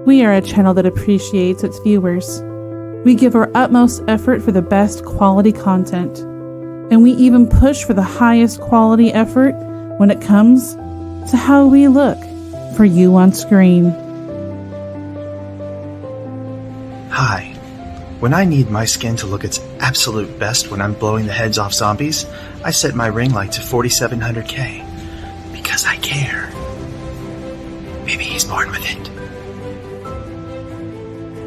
We are a channel that appreciates its viewers. We give our utmost effort for the best quality content, and we even push for the highest quality effort when it comes to how we look for you on screen. Hi. When I need my skin to look its absolute best when I'm blowing the heads off zombies, I set my ring light to 4700K. Because I care. Maybe he's born with it.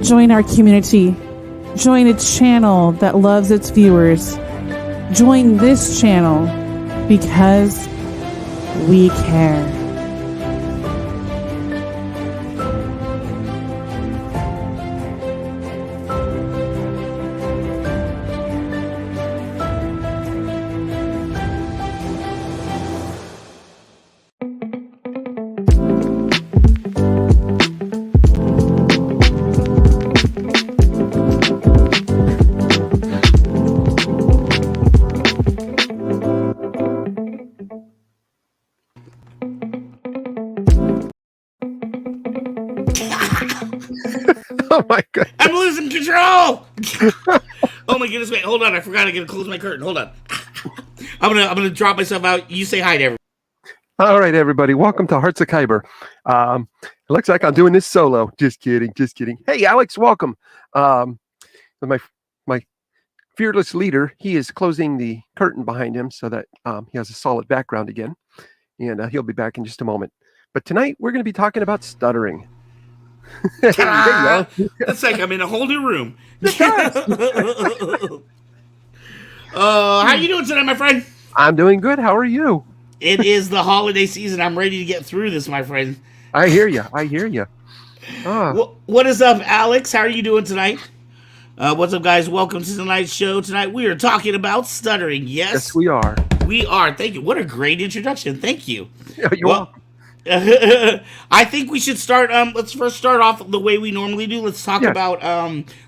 Join our community. Join a channel that loves its viewers. Join this channel because we care. Oh my god! I'm losing control. Oh my goodness! Wait, hold on. I forgot. I gotta close my curtain. Hold on. I'm gonna drop myself out. You say hi to everyone. All right, everybody. Welcome to Hearts of Kyber. It looks like I'm doing this solo. Just kidding. Just kidding. Hey, Alex, welcome. My fearless leader. He is closing the curtain behind him so that he has a solid background again, and he'll be back in just a moment. But tonight we're going to be talking about stuttering. That's like I'm in a whole new room. How you doing tonight, my friend? I'm doing good. How are you? It is the holiday season. I'm ready to get through this, my friend. I hear you. I hear you. What is up, Alex? How are you doing tonight? What's up, guys? Welcome to tonight's show. Tonight we are talking about stuttering. Yes, we are. We are. Thank you. What a great introduction. Thank you. You're welcome. I think we should start. Let's first start off the way we normally do. Let's talk about.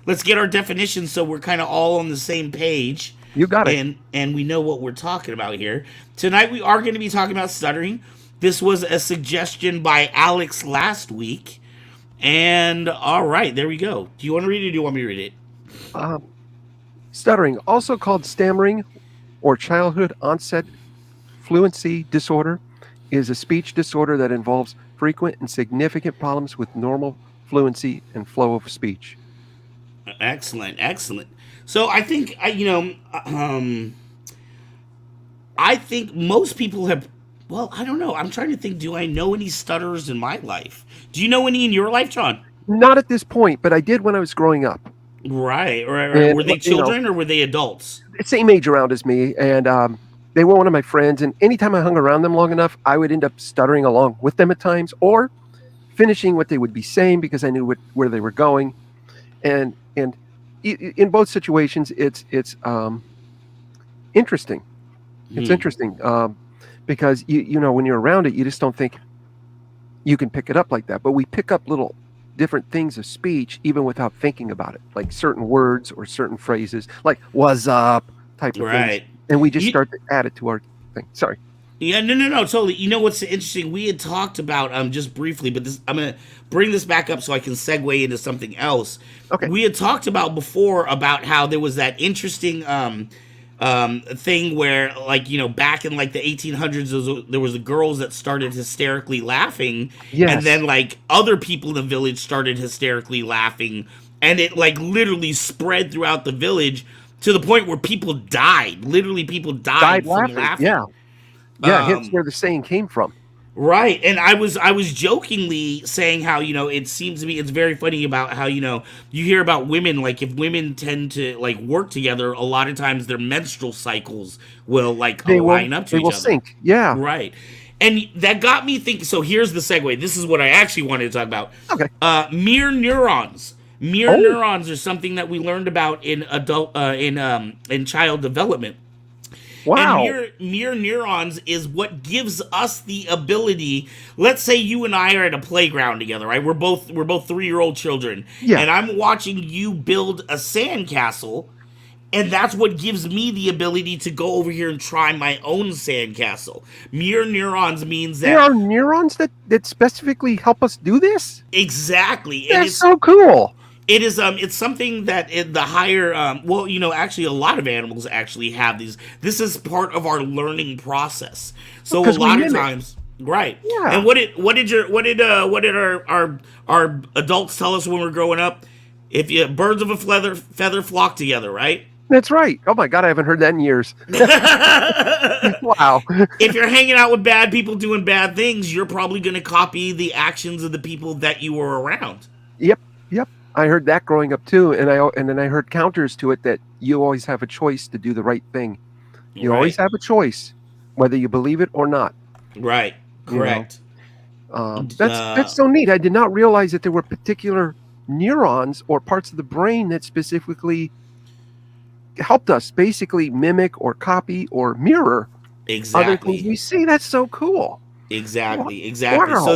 Let's get our definitions so we're kind of all on the same page. You got it. And we know what we're talking about here. Tonight we are going to be talking about stuttering. This was a suggestion by Alex last week. And all right, there we go. Do you want to read it or do you want me to read it? Stuttering, also called stammering or childhood onset fluency disorder, is a speech disorder that involves frequent and significant problems with normal fluency and flow of speech. Excellent. So I think, I think most people have, well, I don't know. I'm trying to think, do I know any stutterers in my life? Do you know any in your life, John? Not at this point, but I did when I was growing up. Right. Were they children or were they adults? Same age around as me, and they were one of my friends, and anytime I hung around them long enough, I would end up stuttering along with them at times, or finishing what they would be saying because I knew where they were going. And in both situations, it's interesting. It's interesting because you know when you're around it, you just don't think you can pick it up like that. But we pick up little different things of speech even without thinking about it, like certain words or certain phrases, like "what's up" type of things. And we just start to add it to our thing. Sorry. Yeah, no, totally. You know what's interesting? We had talked about just briefly, but this I'm gonna bring this back up so I can segue into something else. Okay. We had talked about before about how there was that interesting thing where, like, you know, back in like the 1800s, there was the girls that started hysterically laughing, and then like other people in the village started hysterically laughing, and it like literally spread throughout the village. To the point where people died. Literally, people died from laughing. Yeah, that's where the saying came from. Right, and I was jokingly saying how, you know, it seems to me it's very funny about how, you know, you hear about women, like if women tend to like work together, a lot of times their menstrual cycles will like line up to each other. They will sync. Yeah. Right. And that got me thinking. So here's the segue. This is what I actually wanted to talk about. Okay. Mirror neurons. Mirror neurons are something that we learned about in in child development. Wow. And mirror neurons is what gives us the ability. Let's say you and I are at a playground together, right? We're both 3-year-old children, and I'm watching you build a sandcastle, And that's what gives me the ability to go over here and try my own sandcastle. Mirror neurons means There that are neurons that specifically help us do this? exactly, and That's so cool. it's something that in the higher well, actually a lot of animals actually have these. This is part of our learning process. So a Because we lot of mimic. times, right? Yeah. And what did our adults tell us when we were growing up? If you birds of a feather flock together, right? That's right. Oh my God, I haven't heard that in years. Wow. If you're hanging out with bad people doing bad things, you're probably going to copy the actions of the people that you were around. Yep. Yep. I heard that growing up too, and then I heard counters to it that you always have a choice to do the right thing. You always Right? have a choice, whether you believe it or not. Right. You know, Correct. that's so neat. I did not realize that there were particular neurons or parts of the brain that specifically helped us basically mimic or copy or mirror other things Exactly. we see. That's so cool. Exactly. So Wow.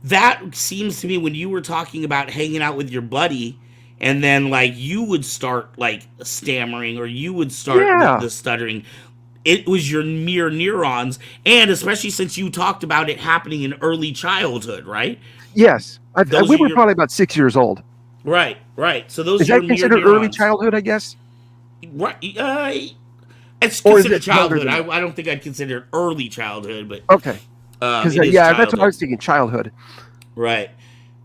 that seems to me when you were talking about hanging out with your buddy, and then like you would start like stammering or you would start Yeah. the stuttering. It was your mirror neurons, and especially since you talked about it happening in early childhood, right? Yes. Those We are were your probably about 6 years old. right. So those Is are your that mirror considered early neurons, childhood, I guess? right? It's Or is considered it younger childhood. than that? I don't think I'd consider it early childhood, but Okay. Because, it is yeah, that's what I childhood. was thinking, childhood. Right.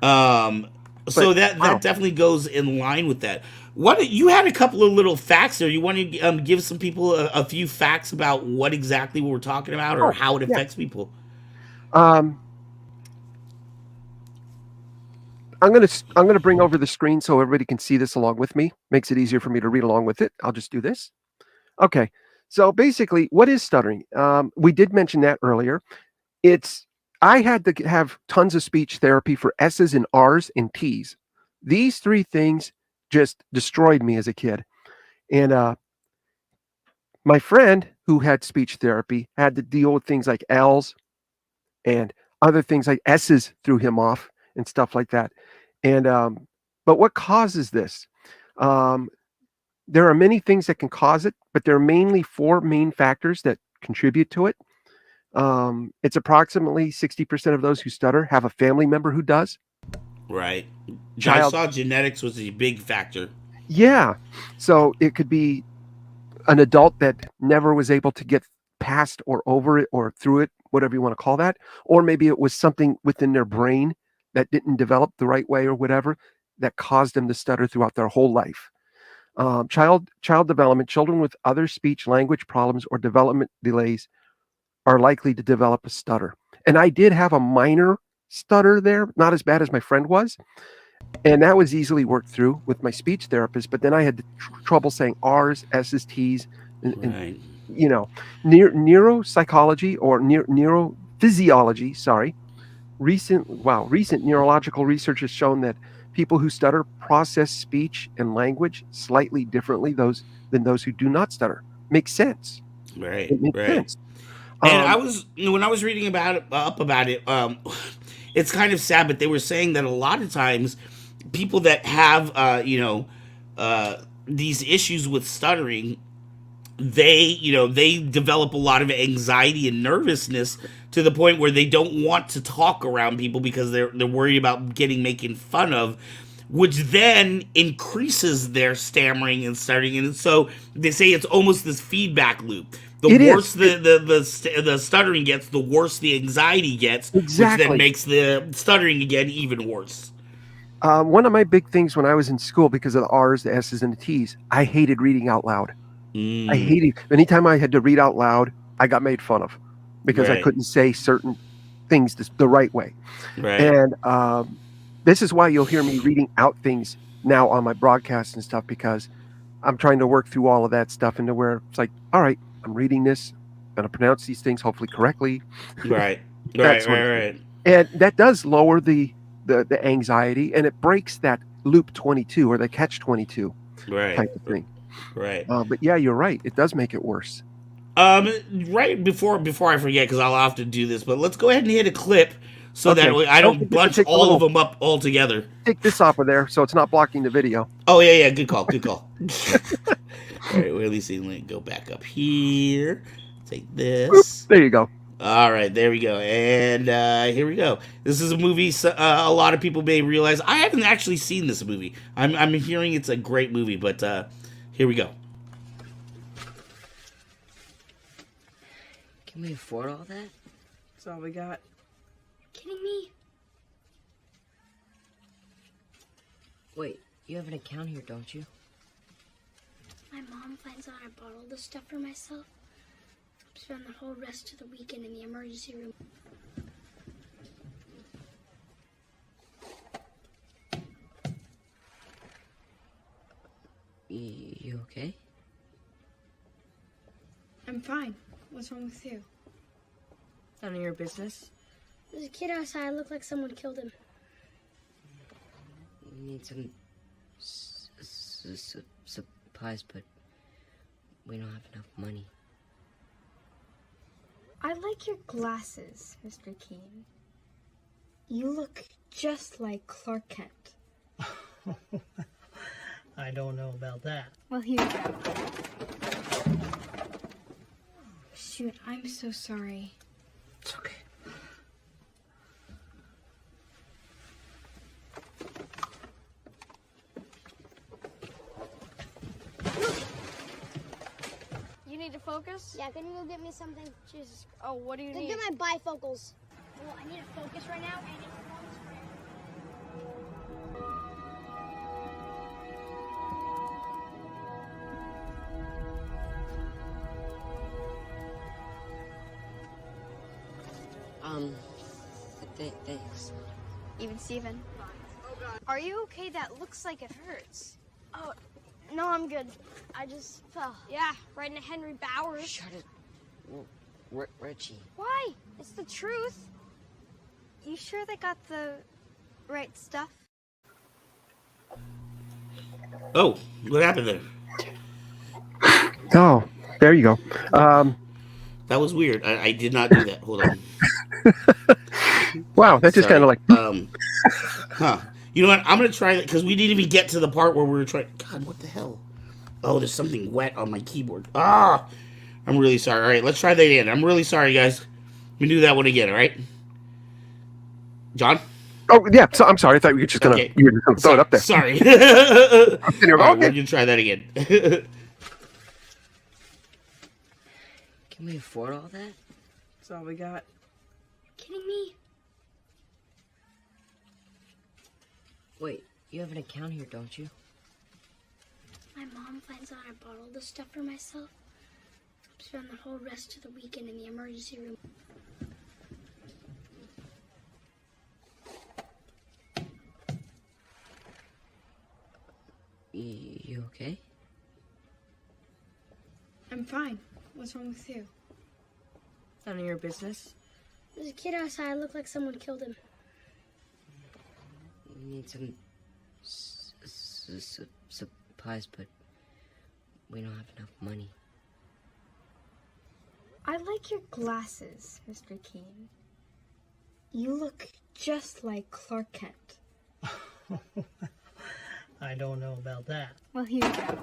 Um, But, so that wow. definitely goes in line with that. What you had a couple of little facts there. You want to give some people a few facts about what exactly we're talking about or Oh, how it yeah. affects people. Um, I'm gonna bring over the screen so everybody can see this along with me. Makes it easier for me to read along with it. I'll just do this. Okay. So basically, what is stuttering? We did mention that earlier. It's I had to have tons of speech therapy for S's and R's and T's. These three things just destroyed me as a kid. And my friend who had speech therapy had to deal with things like L's and other things like S's threw him off and stuff like that. And but what causes this? Um, there are many things that can cause it, but there are mainly four main factors that contribute to it. It's approximately 60% of those who stutter have a family member who does. Right. I Child, saw genetics was a big factor. yeah. So it could be an adult that never was able to get past or over it or through it, whatever you want to call that, or maybe it was something within their brain that didn't develop the right way or whatever that caused them to stutter throughout their whole life. Child development, children with other speech language problems or development delays are likely to develop a stutter. And I did have a minor stutter there, not as bad as my friend was, and that was easily worked through with my speech therapist. But then I had trouble saying R's, S's, T's, and Right. you know, neuropsychology or neurophysiology. Sorry, recent neurological research has shown that people who stutter process speech and language slightly differently than those who do not stutter. Makes sense. Right. It makes Right. sense. And Um, when I was reading about it up about it, it's kind of sad, but they were saying that a lot of times people that have these issues with stuttering, they develop a lot of anxiety and nervousness to the point where they don't want to talk around people because they're worried about getting making fun of, which then increases their stammering and stuttering. And so they say it's almost this feedback loop. The it worse is the stuttering gets, the worse the anxiety gets, which then exactly. makes the stuttering again even worse. One of my big things when I was in school, because of the R's, the S's, and the T's, I hated reading out loud. I Mm, hated anytime I had to read out loud, I got made fun of because I right, couldn't say certain things the right way. right, And this is why you'll hear me reading out things now on my broadcast and stuff because I'm trying to work through all of that stuff into where it's like, all right, I'm reading this, I'm going to pronounce these things hopefully correctly, right, that right, sort of thing. right, And that does lower the anxiety and it breaks that loop 22 or the catch 22 right, type of thing. right. But yeah, you're right. It does make it worse. Um, right before I forget, because I'll have to do this, but let's go ahead and hit a clip so that way I don't bunch all of them up all together. Take this off of there so it's not blocking the video. Oh yeah, good call. All right, well, let me see. Let me go back up here. Take this. Oop, there you go. All right, there we go. And here we go. This is a movie a lot of people may realize. I haven't actually seen this movie. I'm hearing it's a great movie, but here we go. Can we afford all that? That's all we got. Kidding me? Wait, you have an account here, don't you? My mom finds out I bought all this stuff for myself. Spend the whole rest of the weekend in the emergency room. You okay? I'm fine. What's wrong with you? None of your business. There's a kid outside. It looked like someone killed him. We need some supplies, but we don't have enough money. I like your glasses, Mr. Keene. You look just like Clark Kent. I don't know about that. Well, here you go. Shoot, I'm so sorry. It's okay. You need to focus? Yeah, can you go get me something? Jesus. Oh, what do you Go need? get my bifocals. Well, I need to focus right now, and it's Thanks. Even Steven. Are you okay? That looks like it hurts. Oh, no, I'm good. I just fell. Yeah, right into Henry Bowers. Shut it. Richie. Why? It's the truth. You sure they got the right stuff? Oh, what happened there? Oh, there you go. That was weird. I did not do that. Hold on. Wow, that just kind of like... Huh. You know what? I'm going to try that because we didn't even get to the part where we were trying... God, what the hell? Oh, there's something wet on my keyboard. Ah! I'm really sorry. All right, let's try that again. I'm really sorry, guys. Let me do that one again, all right? John? Oh, yeah. So, I'm sorry. I thought you were just going Okay. to throw it up there. Sorry. All right, We're going to try that again. Can we afford all that? That's all we got. kidding me? Wait, you have an account here, don't you? My mom finds out I bought all this stuff for myself. Spend the whole rest of the weekend in the emergency room. You okay? I'm fine. What's wrong with you? None of your business. There's a kid outside. It looked like someone killed him. We need some supplies, but we don't have enough money. I like your glasses, Mr. Keene. You look just like Clark Kent. I don't know about that. Well, here you go.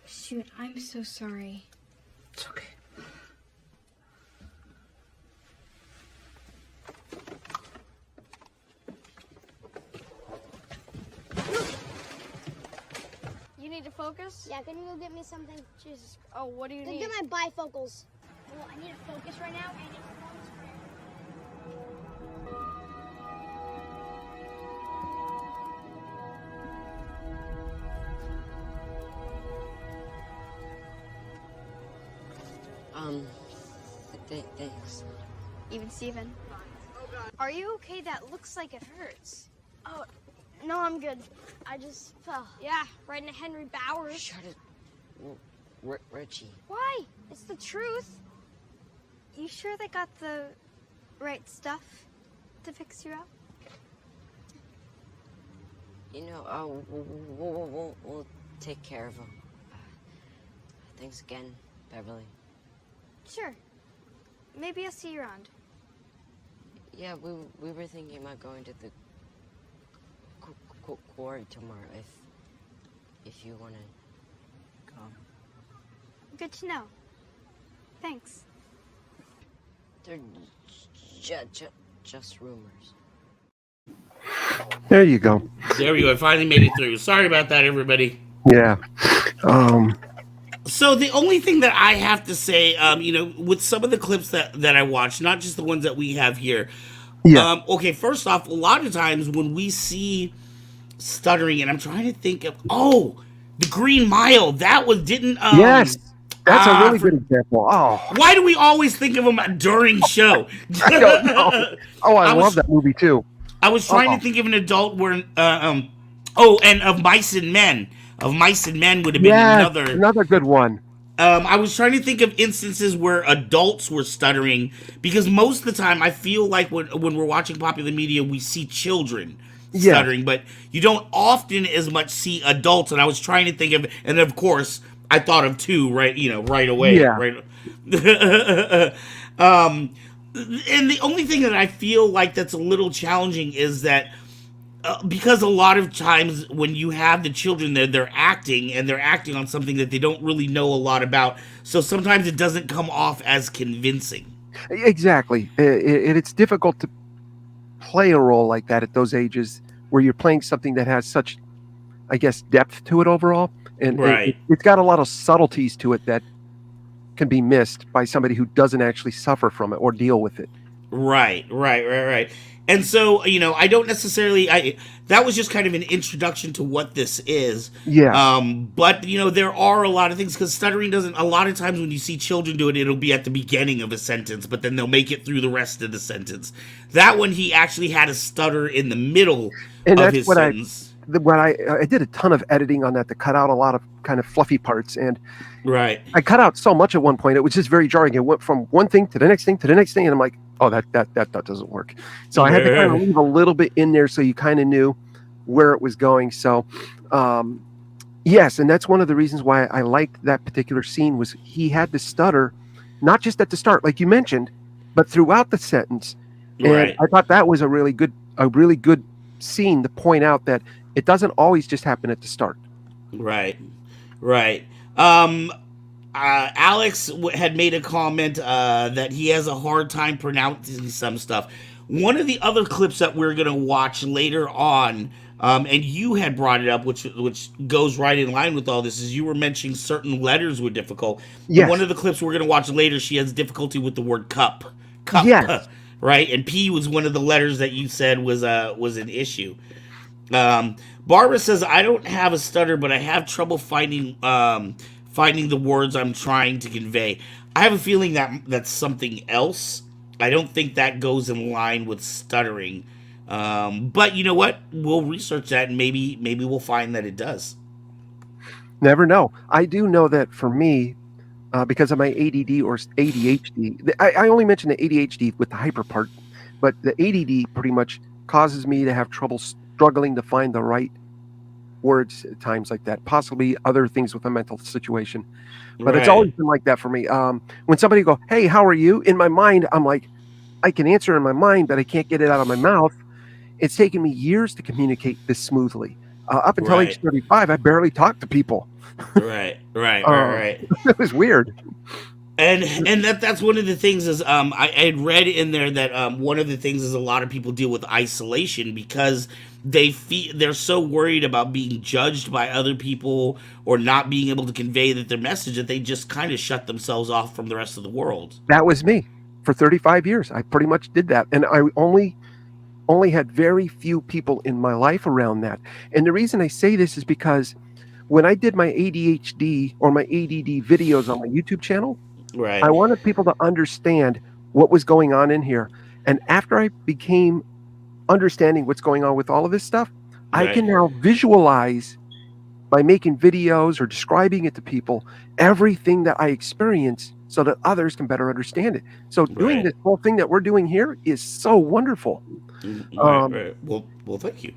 Shoot, I'm so sorry. It's okay. You need to focus? Yeah, can you go get me something? Jesus. Oh, what do you Go need? get my bifocals. Well, I need to focus right now, and it's Thanks. Even Steven. Are you okay? That looks like it hurts. Oh, no, I'm good. I just fell. Yeah, right into Henry Bowers. Shut it. Richie. Why? It's the truth. You sure they got the right stuff to fix you up? You know, we'll take care of him. Thanks again, Beverly. Sure. maybe I'll see you around. Yeah, we were thinking about going to the quarry tomorrow if you want to come. Good to know. Thanks. They're just rumors. There you go. There we go. I finally made it through. Sorry about that, everybody. Yeah. So the only thing that I have to say, with some of the clips that I watched, not just the ones that we have here. Yeah. Okay, first off, a lot of times when we see Stuttering, and I'm trying to think of, the Green Mile. That was didn't. Yes. That's a really good example. Oh. Why do we always think of him during show? I don't know. Oh, I love that movie too. I was trying to think of an adult where, and of Mice and Men. Of Mice and Men would have been another good one. I was trying to think of instances where adults were stuttering, because most of the time I feel like when we're watching popular media, we see children stuttering, but you don't often as much see adults. And I was trying to think of, and of course I thought of two right away. Yeah. Right. And the only thing that I feel like that's a little challenging is that because a lot of times when you have the children there, they're acting on something that they don't really know a lot about. So sometimes it doesn't come off as convincing. Exactly. It's difficult to play a role like that at those ages where you're playing something that has such, I guess, depth to it overall. And it's got a lot of subtleties to it that can be missed by somebody who doesn't actually suffer from it or deal with it. Right. And so, I don't necessarily, that was just kind of an introduction to what this is. Yeah. But, there are a lot of things, because stuttering a lot of times when you see children do it, it'll be at the beginning of a sentence, but then they'll make it through the rest of the sentence. That one, he actually had a stutter in the middle of his sentence. I did a ton of editing on that to cut out a lot of kind of fluffy parts, and I cut out so much at one point it was just very jarring. It went from one thing to the next thing to the next thing, and I'm like, oh, that doesn't work. So I had to kind of leave a little bit in there so you kind of knew where it was going. So yes, and that's one of the reasons why I liked that particular scene, was he had to stutter not just at the start like you mentioned, but throughout the sentence. And I thought that was a really good scene to point out that it doesn't always just happen at the start. Right. Alex had made a comment that he has a hard time pronouncing some stuff. One of the other clips that we're going to watch later on, and you had brought it up, which goes right in line with all this, is you were mentioning certain letters were difficult. Yes. One of the clips we're going to watch later, she has difficulty with the word cup. Yes. Right? And P was one of the letters that you said was an issue. Barbara says, I don't have a stutter, but I have trouble finding the words I'm trying to convey. I have a feeling that that's something else. I don't think that goes in line with stuttering. But you know what? We'll research that, and maybe we'll find that it does. Never know. I do know that for me, because of my ADD or ADHD, I only mention the ADHD with the hyper part, but the ADD pretty much causes me to have trouble struggling to find the right words at times like that, possibly other things with a mental situation. But it's always been like that for me. When somebody go, hey, how are you? In my mind, I'm like, I can answer in my mind, but I can't get it out of my mouth. It's taken me years to communicate this smoothly. Up until age 35, I barely talked to people. Right. It was weird. And that's one of the things is I had read in there that one of the things is a lot of people deal with isolation because they're so worried about being judged by other people or not being able to convey their message that they just kind of shut themselves off from the rest of the world. That was me for 35 years. I pretty much did that, and I only had very few people in my life around that. And the reason I say this is because when I did my ADHD or my ADD videos on my YouTube channel, I wanted people to understand what was going on in here. And after I became understanding what's going on with all of this stuff, I can now visualize by making videos or describing it to people, everything that I experience so that others can better understand it. So doing this whole thing that we're doing here is so wonderful. Well, thank you.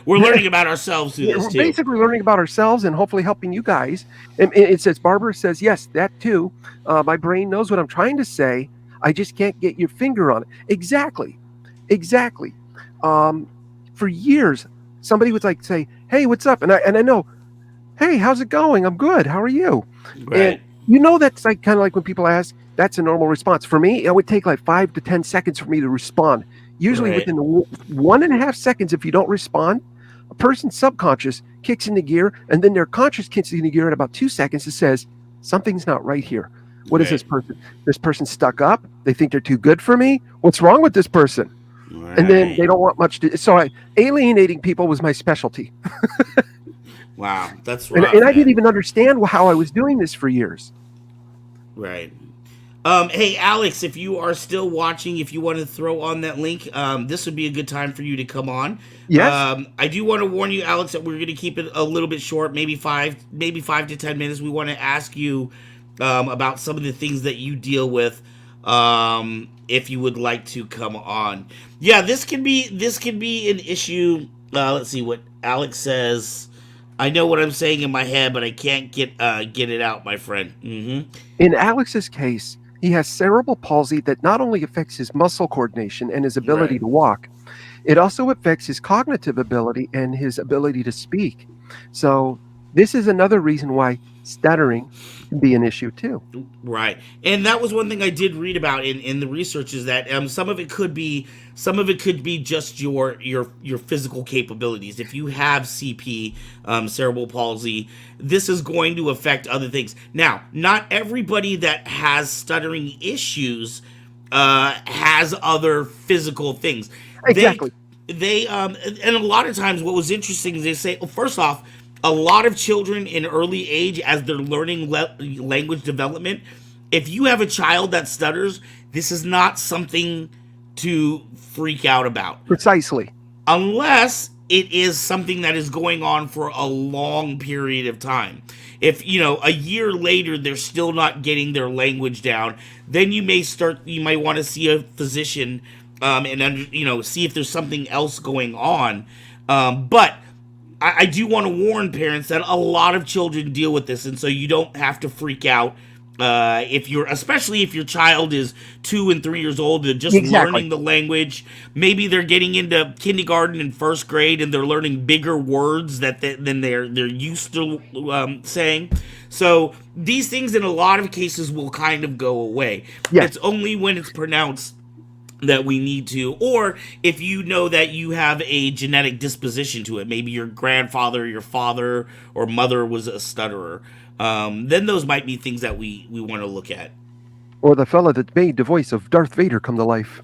We're learning about ourselves through this we're too. Basically learning about ourselves and hopefully helping you guys. And it says, Barbara says, yes, that too. My brain knows what I'm trying to say. I just can't get your finger on it. Exactly. For years, somebody would like say, "Hey, what's up?" And I know, "Hey, how's it going? I'm good. How are you?" And Right. that's like kind of like when people ask, that's a normal response. For me, it would take like 5 to 10 seconds for me to respond. Usually Right. within 1.5 seconds, if you don't respond, a person's subconscious kicks into gear, and then their conscious kicks into gear in about 2 seconds. It says, something's not right here. What is Right. this person? This person stuck up. They think they're too good for me. What's wrong with this person? And then Right. they don't want much to. So alienating people was my specialty. Wow, that's And, rough, and I man. didn't even understand how I was doing this for years. Right. Hey, Alex, if you are still watching, if you want to throw on that link, this would be a good time for you to come on. Yes. I do want to warn you, Alex, that we're going to keep it a little bit short, maybe 5 to 10 minutes. We want to ask you about some of the things that you deal with. If you would like to come on, yeah, this can be an issue. Let's see what Alex says. I know what I'm saying in my head, but I can't get it out, my friend. In Alex's case, he has cerebral palsy that not only affects his muscle coordination and his ability Right. to walk, it also affects his cognitive ability and his ability to speak. So this is another reason why stuttering can be an issue too. Right. And that was one thing I did read about in the research, is that some of it could be just your physical capabilities. If you have CP, cerebral palsy, this is going to affect other things. Now, not everybody that has stuttering issues has other physical things. Exactly. They and a lot of times what was interesting is they say, well, first off, a lot of children in early age, as they're learning language development, if you have a child that stutters, this is not something to freak out about, Precisely. unless it is something that is going on for a long period of time. If a year later they're still not getting their language down, then you might want to see a physician, and see if there's something else going on. But I do want to warn parents that a lot of children deal with this, and so you don't have to freak out. Especially if your child is 2 and 3 years old, they're just Exactly. learning the language. Maybe they're getting into kindergarten and first grade, and they're learning bigger words than they're used to saying. So these things, in a lot of cases, will kind of go away. Yeah. It's only when it's pronounced that we need to, or if you know that you have a genetic disposition to it, maybe your grandfather, your father, or mother was a stutterer, then those might be things that we want to look at. Or the fella that made the voice of Darth Vader come to life.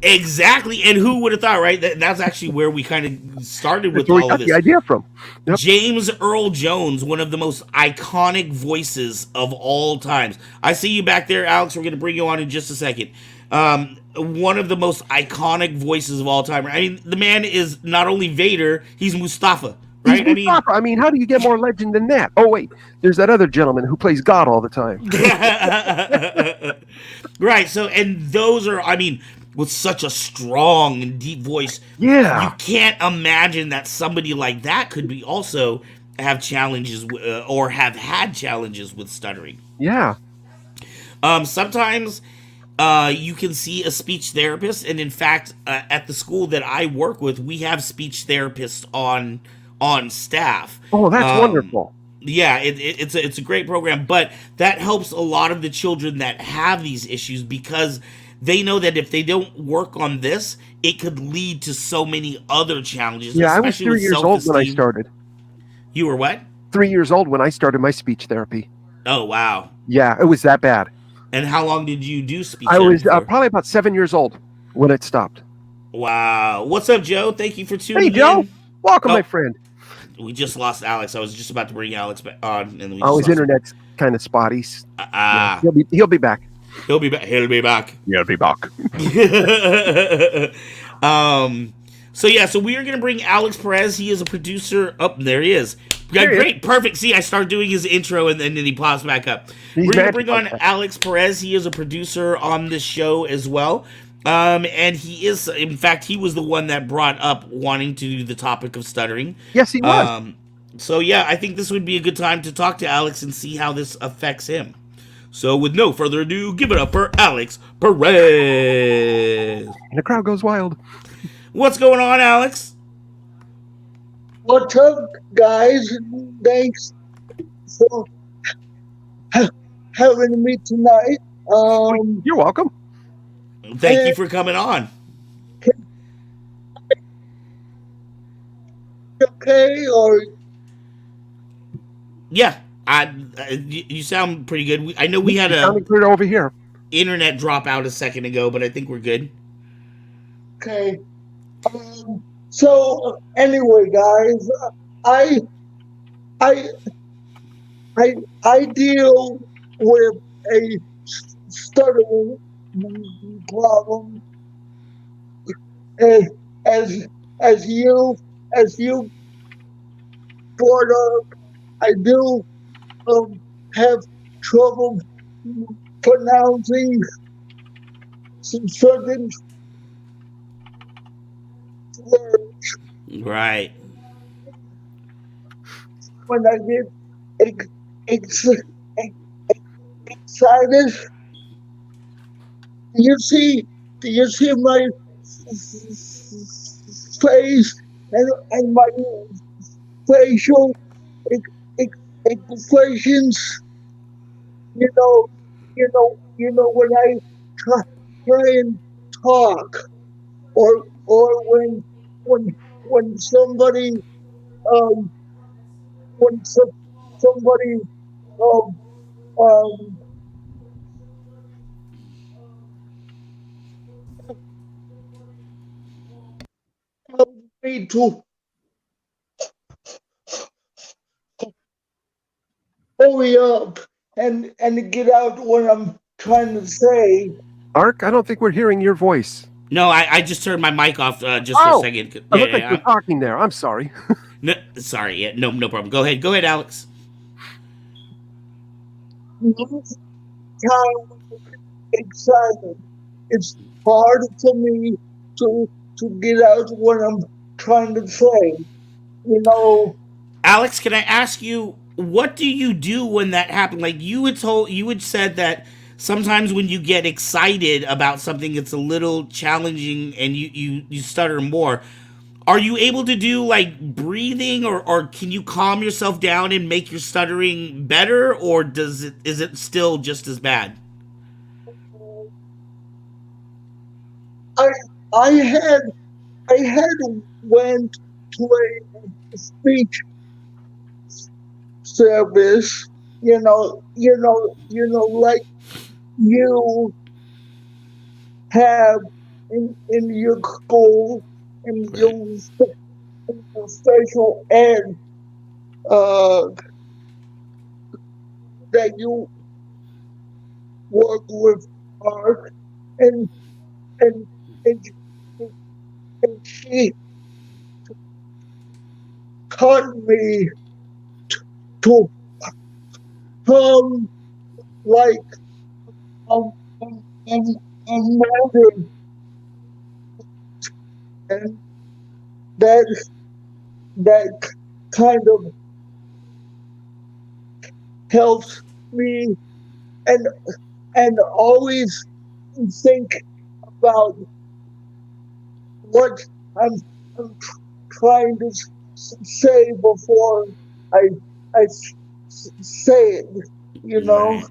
Exactly, and who would have thought, right? That's actually where we kind of started with That's where we all got of the this. idea from. Yep. James Earl Jones, one of the most iconic voices of all times. I see you back there, Alex. We're going to bring you on in just a second. One of the most iconic voices of all time. I mean, the man is not only Vader, he's Mustafa, right? He's Mustafa. I mean, how do you get more legend than that? Oh, wait. There's that other gentleman who plays God all the time. Right. So, and those are, I mean, with such a strong and deep voice, Yeah. you can't imagine that somebody like that could be also have challenges or have had challenges with stuttering. Yeah. Sometimes you can see a speech therapist, and in fact, at the school that I work with, we have speech therapists on staff. Oh, that's wonderful. Yeah, it's a great program, but that helps a lot of the children that have these issues, because they know that if they don't work on this, it could lead to so many other challenges. Yeah, I was especially 3 with years old when I self-esteem. started. You were what? 3 years old when I started my speech therapy. Oh, wow. Yeah, it was that bad. And how long did you do speech I therapy was for? probably about 7 years old when it stopped. Wow. What's up, Joe? Thank you for tuning Hey, Joe. in. Welcome, Oh. my friend. We just lost Alex. I was just about to bring Alex back on, and we just Oh, his lost him. internet's kind of spotty. Ah, He'll be back. he'll be back. He'll be back. He'll be back. So we are gonna bring Alex Perez. He is a producer. Oh, there he is. Yeah, There he great, perfect. See, I started doing his intro, and then he pops back up. He's We're gonna magic bring like on that. Alex Perez. He is a producer on this show as well. And he is, in fact, he was the one that brought up wanting to do the topic of stuttering. Yes, he was. So yeah, I think this would be a good time to talk to Alex and see how this affects him. So with no further ado, give it up for Alex Perez. And the crowd goes wild. What's going on, Alex? What's up, guys? Thanks for having me tonight. You're welcome. Thank you for coming on. Okay, or Yeah, you sound pretty good. I know we had a Sounding good over here. internet drop out a second ago, but I think we're good. okay. So anyway, guys, I I I deal with a stuttering problem as as as you brought up. I do have trouble pronouncing some certain words Right. when I get ex- excited. Do you see my face and my facial expressions? You know, when I try and talk, or when when somebody um when somebody um um tells me to hurry up and get out what I'm trying to say. Ark, I don't think we're hearing your voice. No, I just turned my mic off just for a second. It Yeah, looked like you yeah. were talking there. I'm sorry. No, sorry. Yeah, no problem. Go ahead, Alex. This time excited. It's hard for me to get out what I'm trying to say. You know, Alex, can I ask you what do you do when that happens? Like you had said that sometimes when you get excited about something, it's a little challenging and you stutter more. Are you able to do like breathing, or can you calm yourself down and make your stuttering better, or is it still just as bad? I I had I had went to a speech service. Like you have in your school, in Right. your special ed uh, that you work with art, and and and, and she taught me to hum like um, um, um, melody, and that that kind of helps me, and always think about what I'm, I'm trying to say before I say it. You know. Right.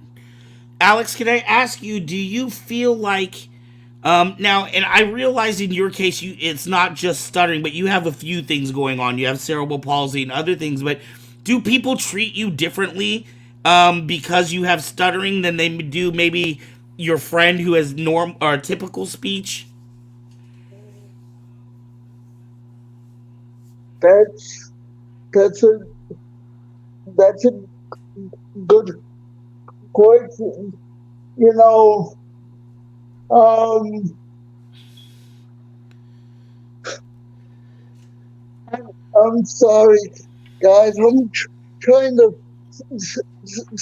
Alex, can I ask you, do you feel like now, and I realize in your case it's not just stuttering, but you have a few things going on. You have cerebral palsy and other things, but do people treat you differently because you have stuttering than they do maybe your friend who has norm or typical speech? That's that's a that's a good question. You know, um, I'm sorry, guys. I'm trying to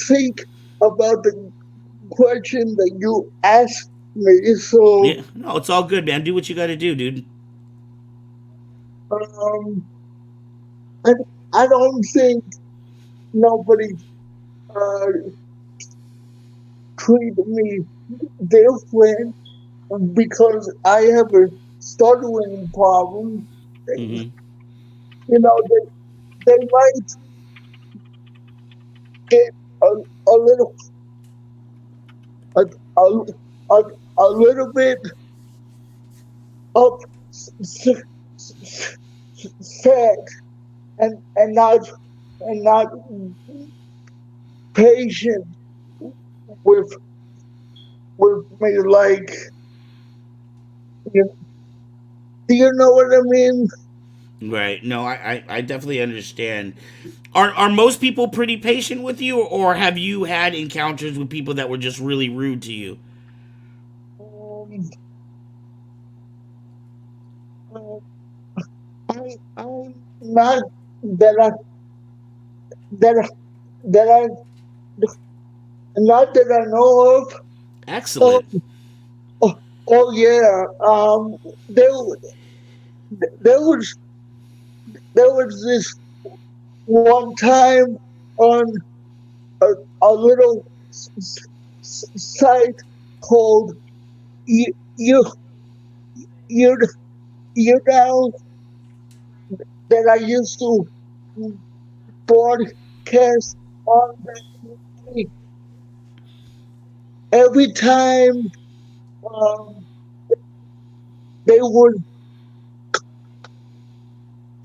think about the question that you asked me. So, Yeah, no, it's all good, man. Do what you got to do, dude. um, I, I don't think nobody uh, treat me different because I have a stuttering problem. Mm-hmm. You know, they might get a, a little a, a, a, a little bit upset and not patient with me. Like, you, do you know what I mean? Right. No, I definitely understand. Are most people pretty patient with you, or have you had encounters with people that were just really rude to you? Um, uh, I'm not that I that I, that I not that I know of. Oh, Excellent. oh, oh yeah. There there was there was this one time on a, a little site called you you you you know that I used to broadcast on that. Every time um, they would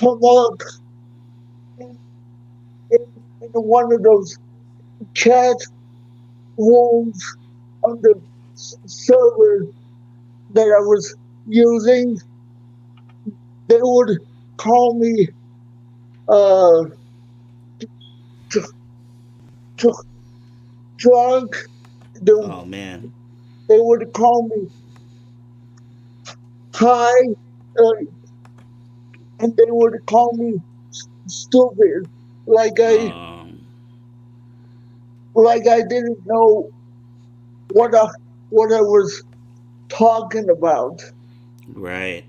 come up in, in one of those chat rooms on the server that I was using, they would call me uh, dr- drunk. They, Oh man. they would call me high, uh, and they would call me stupid, like Um. I didn't know what I was talking about. Right.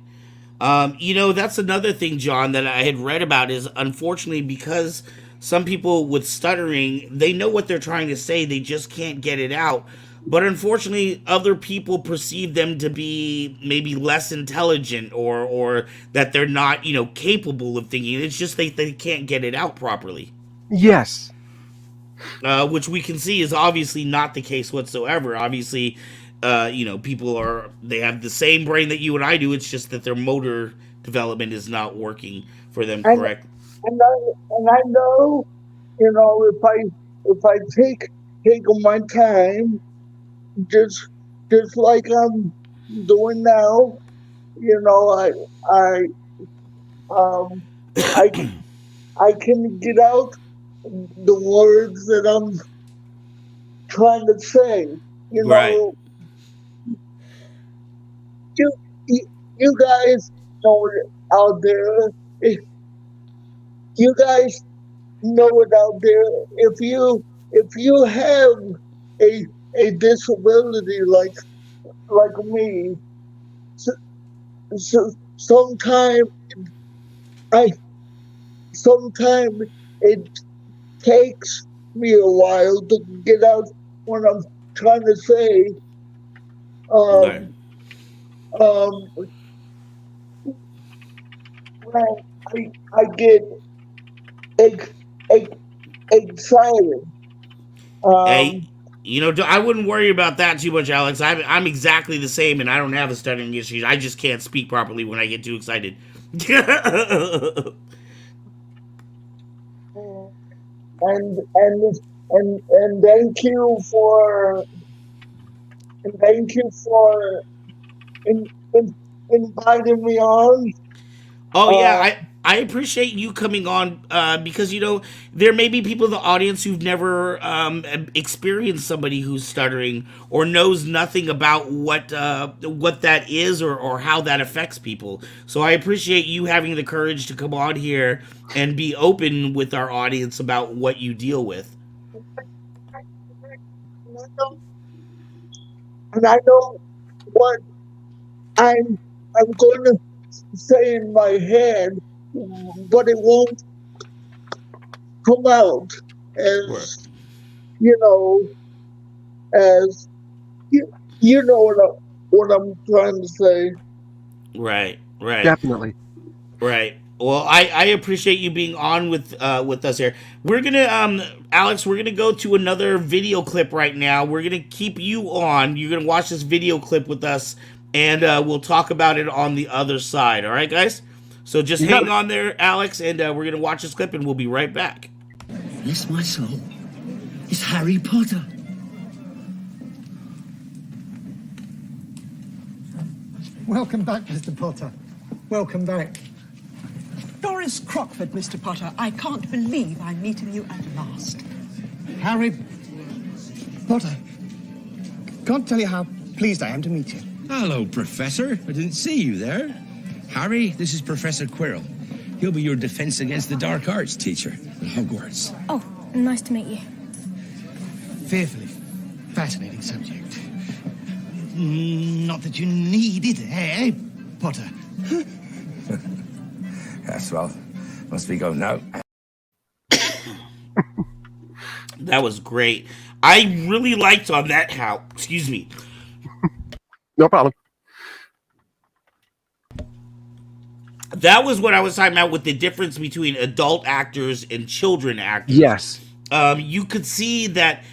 That's another thing, John, that I had read about is unfortunately because some people with stuttering, they know what they're trying to say, they just can't get it out. But unfortunately, other people perceive them to be maybe less intelligent or that they're not, capable of thinking. It's just they can't get it out properly. Yes. Which we can see is obviously not the case whatsoever. Obviously, people they have the same brain that you and I do. It's just that their motor development is not working for them And correct. I know, if I take my time, just like I'm doing now, you know, I um I I can get out the words that I'm trying to say. You Right. know, you you, you guys know it out there. If you guys know it out there, if you have a disability like me, so, sometimes I sometimes it takes me a while to get out what I'm trying to say. Right. Um, um, when I get ex, ex, excited. Hey, Um, I wouldn't worry about that too much, Alex. I'm exactly the same, and I don't have the stuttering issues. I just can't speak properly when I get too excited. and and thank you for in, in, inviting me on. Oh yeah, Uh, I appreciate you coming on because there may be people in the audience who've never experienced somebody who's stuttering or knows nothing about what that is or how that affects people. So I appreciate you having the courage to come on here and be open with our audience about what you deal with. and I know what I'm going to say in my head, but it won't come out Right. as you know as you know what I'm trying to say. Right, right, Definitely. right. Well, I appreciate you being on with us here. We're gonna Alex, we're gonna go to another video clip right now. We're gonna keep you on. You're gonna watch this video clip with us, and we'll talk about it on the other side. All right, guys. So just You got hang it. on there, Alex, and we're gonna watch this clip, and we'll be right back. Yes, my soul. It's Harry Potter. Welcome back, Mr. Potter. Welcome back. Doris Crockford, Mr. Potter. I can't believe I'm meeting you at last. Harry Potter. Can't tell you how pleased I am to meet you. Hello, Professor. I didn't see you there. Harry, this is Professor Quirrell. He'll be your defense against the dark arts teacher at Hogwarts. Oh, nice to meet you. Fearfully fascinating subject. Not that you need it, eh, Potter? Yes, well, must we go now? That was great. I really liked on that how. Excuse me. No problem. That was what I was talking about with the difference between adult actors and children actors. Yes. You could see that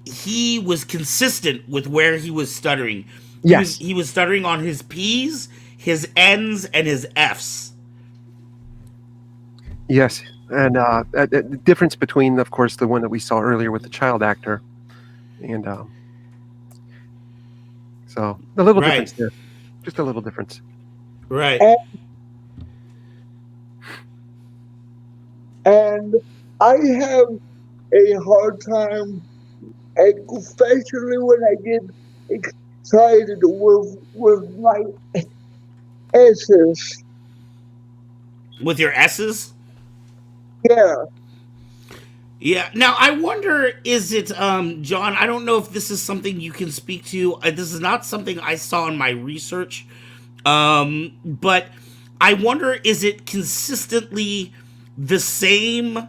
he was consistent with where he was stuttering. Yes. He was stuttering on his P's, his N's, and his F's. Yes. And the difference between, of course, the one that we saw earlier with the child actor, and so a little difference there, just a little difference. Right. And I have a hard time, especially when I get excited with my S's. With your S's? Yeah. Yeah. Now, I wonder, is it, John, I don't know if this is something you can speak to. This is not something I saw in my research. But I wonder, is it consistently the same?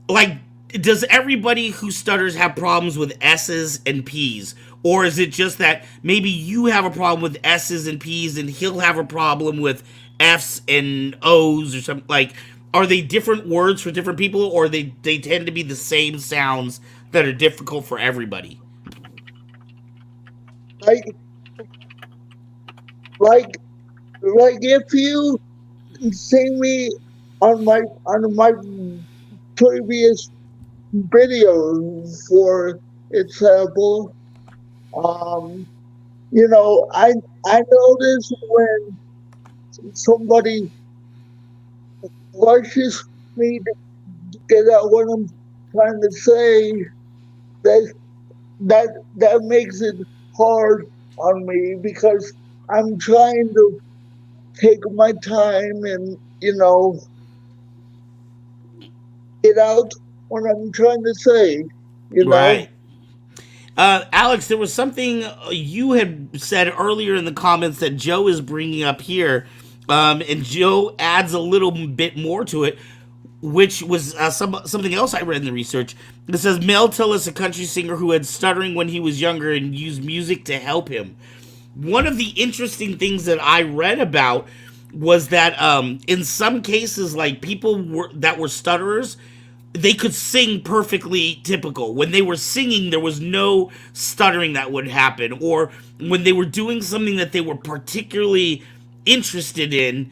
Like, does everybody who stutters have problems with S's and P's? Or is it just that maybe you have a problem with S's and P's and he'll have a problem with F's and O's or something? Like, are they different words for different people, or they tend to be the same sounds that are difficult for everybody? Like if you see me on my previous video, for example, you know, I notice when somebody rushes me to get out what I'm trying to say, that makes it hard on me, because I'm trying to take my time and, you know, get out what I'm trying to say, you know? Right. Alex, there was something you had said earlier in the comments that Joe is bringing up here, and Joe adds a little bit more to it, which was something else I read in the research. It says, Mel Tillis, a country singer who had stuttering when he was younger and used music to help him. One of the interesting things that I read about was that in some cases, like people that were stutterers, they could sing perfectly typical. When they were singing, there was no stuttering that would happen. Or when they were doing something that they were particularly interested in,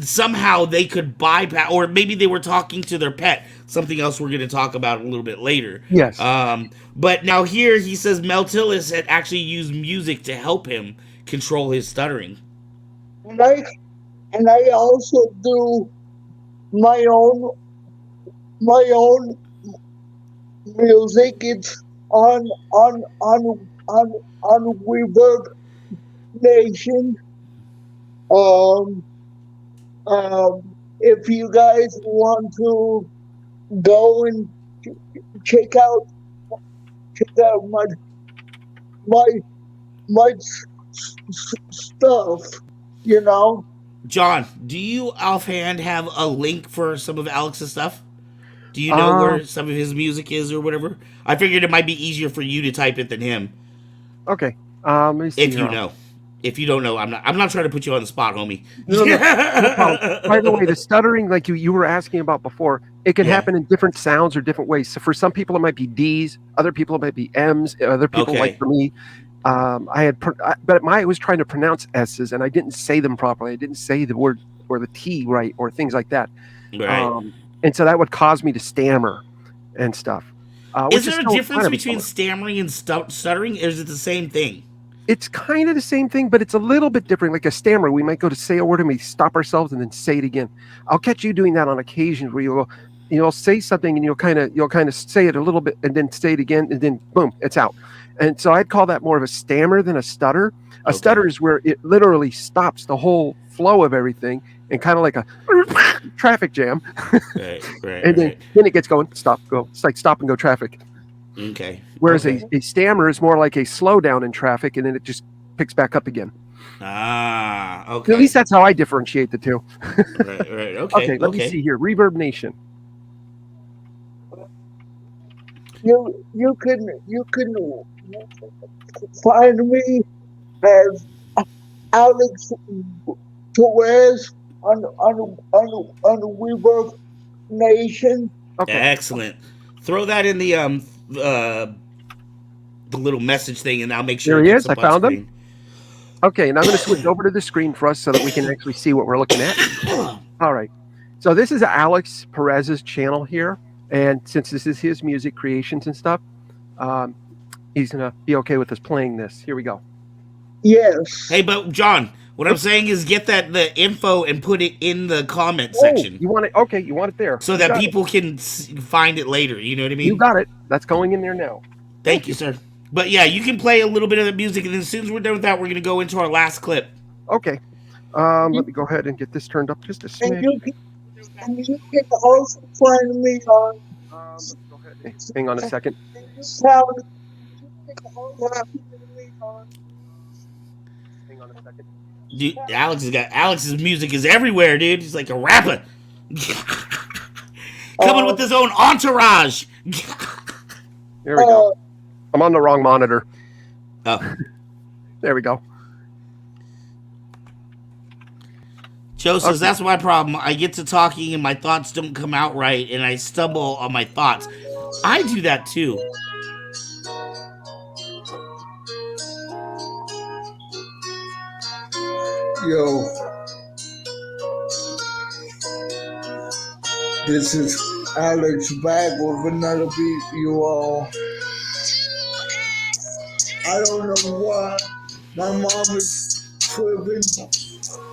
somehow they could bypass, or maybe they were talking to their pet, something else we're going to talk about a little bit later. Yes. But now here he says Mel Tillis had actually used music to help him control his stuttering. And I also do my own music. It's on Reverb Nation. If you guys want to go and check out my stuff, you know. John, do you offhand have a link for some of Alex's stuff? Do you know where some of his music is or whatever? I figured it might be easier for you to type it than him. Okay. Let me see If here. you know. If you don't know, I'm not trying to put you on the spot, homie. No problem. By the way, the stuttering, like you were asking about before, it can happen in different sounds or different ways. So for some people, it might be D's. Other people, it might be M's. Other people, like for me, but I was trying to pronounce S's and I didn't say them properly. I didn't say the word or the T right or things like that. Right. And so that would cause me to stammer and stuff. Is there a difference between stammering and stuttering? Or is it the same thing? It's kind of the same thing, but it's a little bit different. Like a stammer, we might go to say a word and we stop ourselves and then say it again. I'll catch you doing that on occasions where you'll say something and you'll kind of say it a little bit and then say it again and then boom, it's out. And so I'd call that more of a stammer than a stutter. A stutter is where it literally stops the whole flow of everything and kind of like a traffic jam. Right. And then it gets going, stop, go. It's like stop and go traffic. Okay. Whereas a stammer is more like a slowdown in traffic, and then it just picks back up again. Okay. At least that's how I differentiate the two. Right. Okay. Let me see here. Reverb Nation. You can find me as Alex Torres on Reverb Nation. Okay. Excellent. Throw that in the little message thing, and I'll make sure. There he is. I found him. Okay, and I'm going to switch over to the screen for us so that we can actually see what we're looking at. All right. So this is Alex Perez's channel here, and since this is his music creations and stuff, he's going to be okay with us playing this. Here we go. Yes. Hey, but John, what I'm saying is get the info and put it in the comment section. You want it? Okay, you want it there. So that people can find it later. You know what I mean? You got it. That's going in there now. Thank you, sir. But yeah, you can play a little bit of the music, and then as soon as we're done with that, we're going to go into our last clip. Okay. Let me go ahead and get this turned up just a smidge. And you can also find me on. Go ahead. Hang on a second. Hang on a second. Dude, Alex's music is everywhere, dude. He's like a rapper. Coming with his own entourage. There we go. I'm on the wrong monitor. Oh. There we go. Joe says, that's my problem. I get to talking and my thoughts don't come out right and I stumble on my thoughts. I do that too. Yo. This is Alex back with another beat, you all. I don't know why my mom is tripping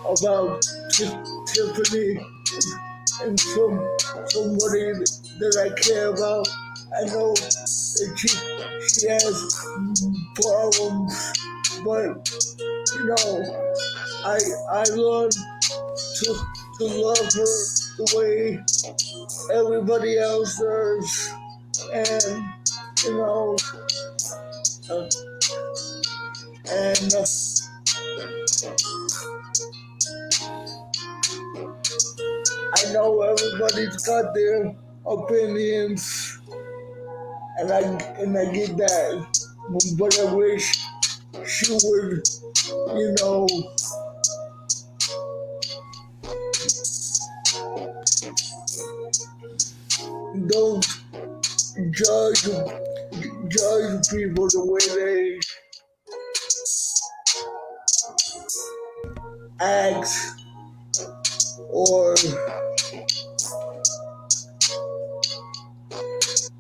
about Tiffany and somebody that I care about. I know that she has problems, but you know, I learned to love her the way everybody else does, and you know, I know everybody's got their opinions, and I get that, but I wish she would, you know, don't judge people the way they act or.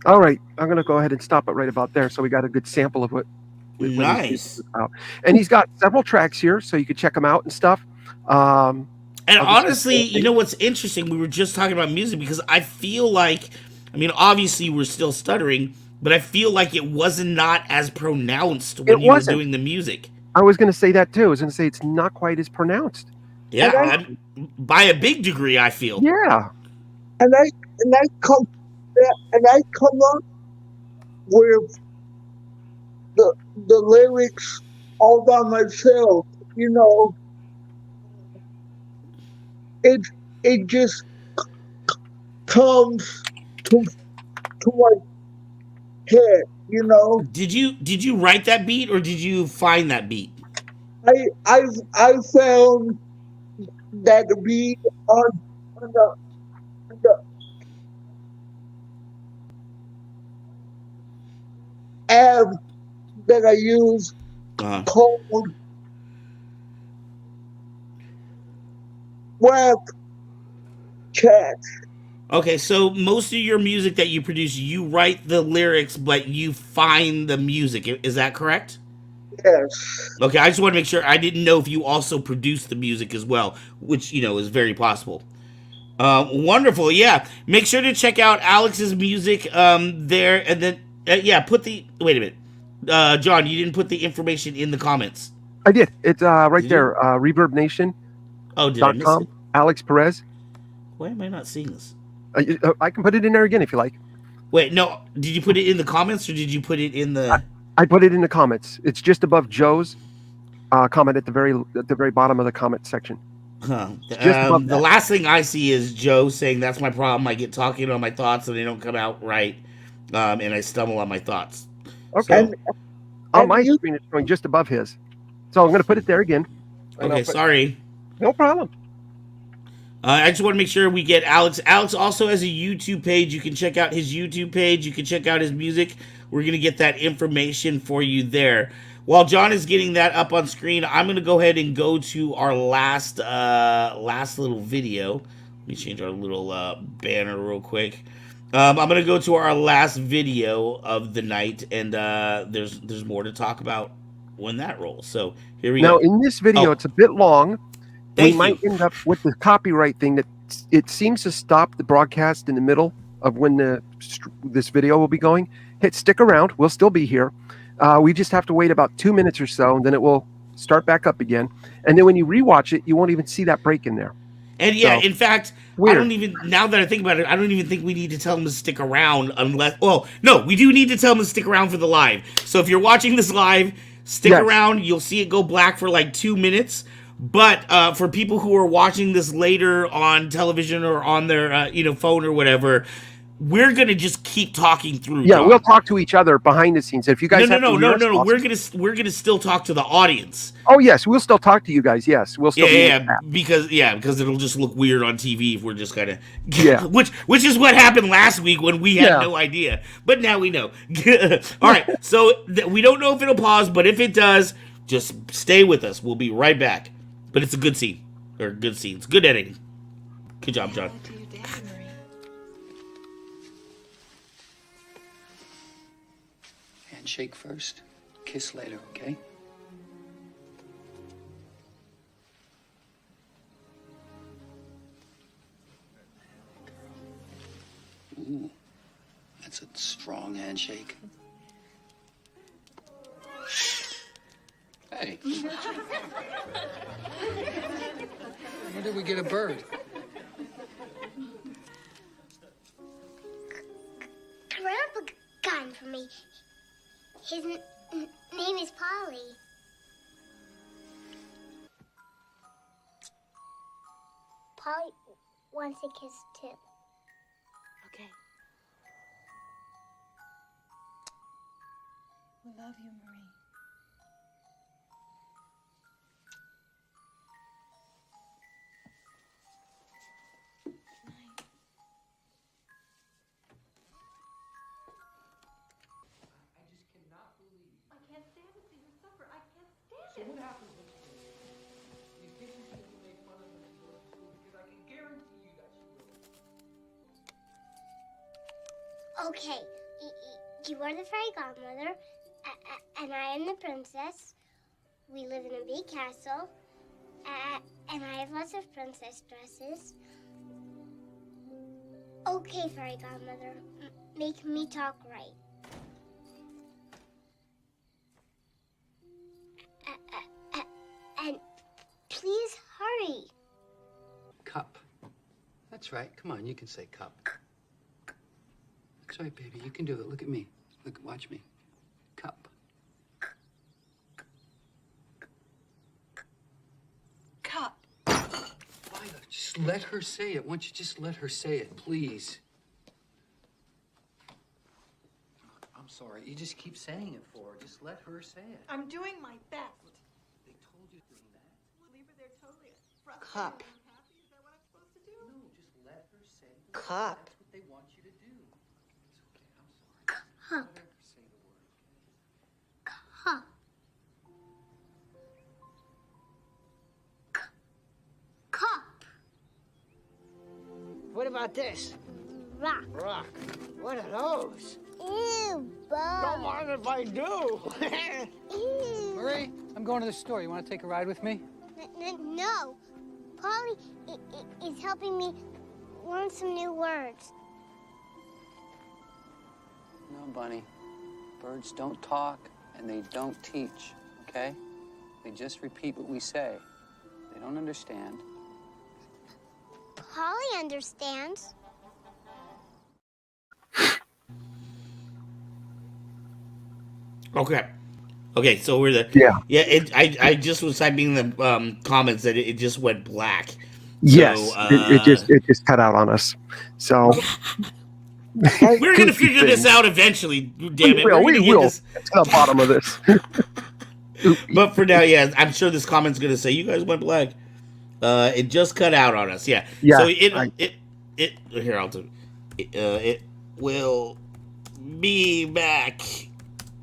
All right, I'm going to go ahead and stop it right about there so we got a good sample of what. Nice. And he's got several tracks here, so you can check them out and stuff. And honestly, you know what's interesting? We were just talking about music because I feel like, I mean, obviously we're still stuttering, but I feel like it was not as pronounced when you were doing the music. I was going to say that too. I was going to say it's not quite as pronounced. Yeah, by a big degree, I feel. Yeah. And I come up with the lyrics all by myself, you know. It just comes to my head, you know. Did you write that beat or did you find that beat? I found that beat on the app that I use called Web Chat. Okay, so most of your music that you produce, you write the lyrics, but you find the music. Is that correct? Yes. Okay, I just want to make sure. I didn't know if you also produce the music as well, which, is very possible. Wonderful, yeah. Make sure to check out Alex's music there, and then, put the... Wait a minute. John, you didn't put the information in the comments. I did. It's right Did there. you? ReverbNation.com. Oh, did I miss it? Alex Perez. Why am I not seeing this? I can put it in there again if you like. Wait, no. Did you put it in the comments or did you put it in the... I put it in the comments. It's just above Joe's comment at the very bottom of the comment section. Huh. The last thing I see is Joe saying, "That's my problem. I get talking on my thoughts and they don't come out right, and I stumble on my thoughts." Okay. So, on my screen, it's showing just above his. So I'm going to put it there again. Okay, sorry. No problem. I just want to make sure we get Alex. Alex also has a YouTube page. You can check out his YouTube page. You can check out his music. We're going to get that information for you there. While John is getting that up on screen, I'm going to go ahead and go to our last little video. Let me change our little banner real quick. I'm going to go to our last video of the night, and there's more to talk about when that rolls. So here we go. Now, in this video, it's a bit long. Thank we might end up with the copyright thing that it seems to stop the broadcast in the middle of when this video will be going. Stick around. We'll still be here. We just have to wait about 2 minutes or so, and then it will start back up again. And then when you rewatch it, you won't even see that break in there. And yeah, so, in fact, weird. I don't even, now that I think about it, I don't even think we need to tell them to stick around unless, well, no, we do need to tell them to stick around for the live. So if you're watching this live, stick around. You'll see it go black for like 2 minutes. But for people who are watching this later on television or on their phone or whatever, we're gonna just keep talking through. Yeah, we'll talk to each other behind the scenes. If you guys no, we're gonna still talk to the audience. Oh yes, we'll still talk to you guys. Yes, we'll still because it'll just look weird on TV if we're just kind of which is what happened last week when we had no idea, but now we know. All right, so we don't know if it'll pause, but if it does, just stay with us. We'll be right back. But it's a good scene or good scenes, good editing. Good job, John. Handshake first, kiss later, okay? Ooh, that's a strong handshake. Hey. When did we get a bird? Grandpa got him for me. His name is Polly. Polly wants a kiss too. Okay. We love you, Marie. So what happens when these pictures people make fun of them because I can guarantee you that she will. Okay, you are the fairy godmother, and I am the princess. We live in a big castle, and I have lots of princess dresses. Okay, fairy godmother, make me talk right. And please hurry. Cup. That's right. Come on, you can say cup. That's right, baby. You can do it. Look at me. Look, watch me. Cup. Cup. Lila, just let her say it. Why don't you just let her say it, please? sorry. You just keep saying it for her. Just let her say it. I'm doing my best. They told you doing that. Leave her there totally frustrated Cup. and unhappy. Is that what I'm supposed to do? No, just let her say the Cup. word. That's what they want you to do. It's okay. I'm sorry. Cup. Let her say the word. Cup. Cup. What about this? Rock. Rock. What are those? Ew, Bob. Don't mind if I do. Ew. Marie, I'm going to the store. You want to take a ride with me? No. Polly is helping me learn some new words. No, Bunny. Birds don't talk and they don't teach, okay? They just repeat what we say. They don't understand. Polly understands. Okay, so we're the yeah. I just was typing in the comments that it just went black. Yes, So, it just cut out on us. So we're gonna figure this out eventually. Damn it, we will. Get to the bottom of this. But for now, yeah, I'm sure this comment's gonna say you guys went black. It just cut out on us. Yeah. So it here I'll do. It will be back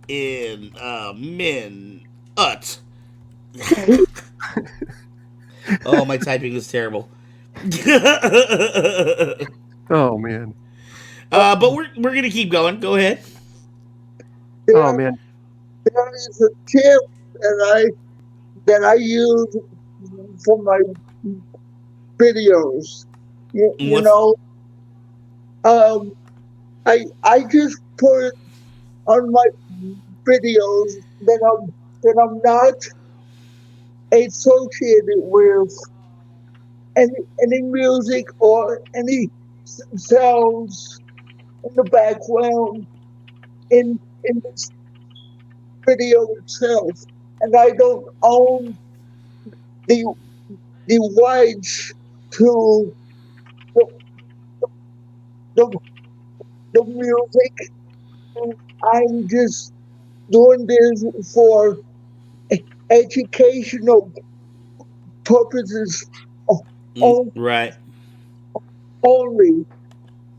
in a minute. Oh, my typing is terrible. Oh man. But we're gonna keep going. Go ahead. Oh man. There is a tip that I use for my videos. You know, I just put on my videos that I'm not associated with any music or any sounds in the background in this video itself, and I don't own the rights to the music. I'm just doing this for educational purposes right. only.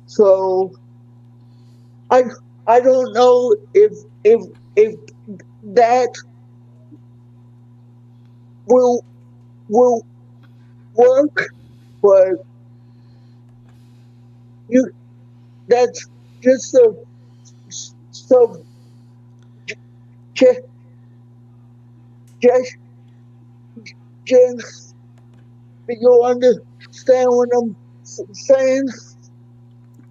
So I don't know if that will work, but that's just a suggestion. You understand what I'm saying?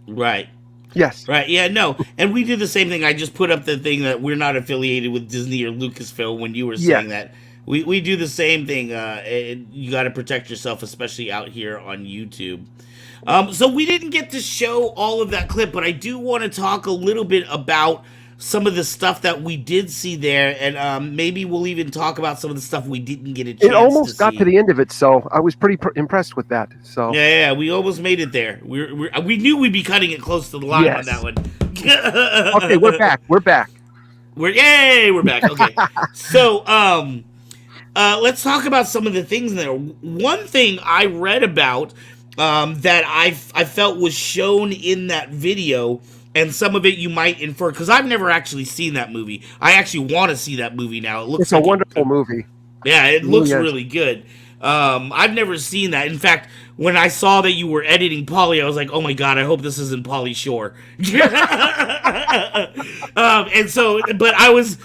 Right. Yes. Right. Yeah. No. And we did the same thing. I just put up the thing that we're not affiliated with Disney or Lucasfilm when you were saying that. We do the same thing. You got to protect yourself, especially out here on YouTube. So we didn't get to show all of that clip, but I do want to talk a little bit about some of the stuff that we did see there, and maybe we'll even talk about some of the stuff we didn't get a chance to see. It almost got to the end of it, so I was pretty impressed with that. So yeah, we almost made it there. We knew we'd be cutting it close to the line on that one. Okay, we're back. We're back. We're back. Okay, so let's talk about some of the things there. One thing I read about that I felt was shown in that video. And some of it you might infer, because I've never actually seen that movie. I actually want to see that movie now. It looks it's a wonderful movie. Yeah, it looks really good. I've never seen that. In fact, when I saw that you were editing Polly, I was like, oh my god, I hope this isn't Polly Shore. And so, but I was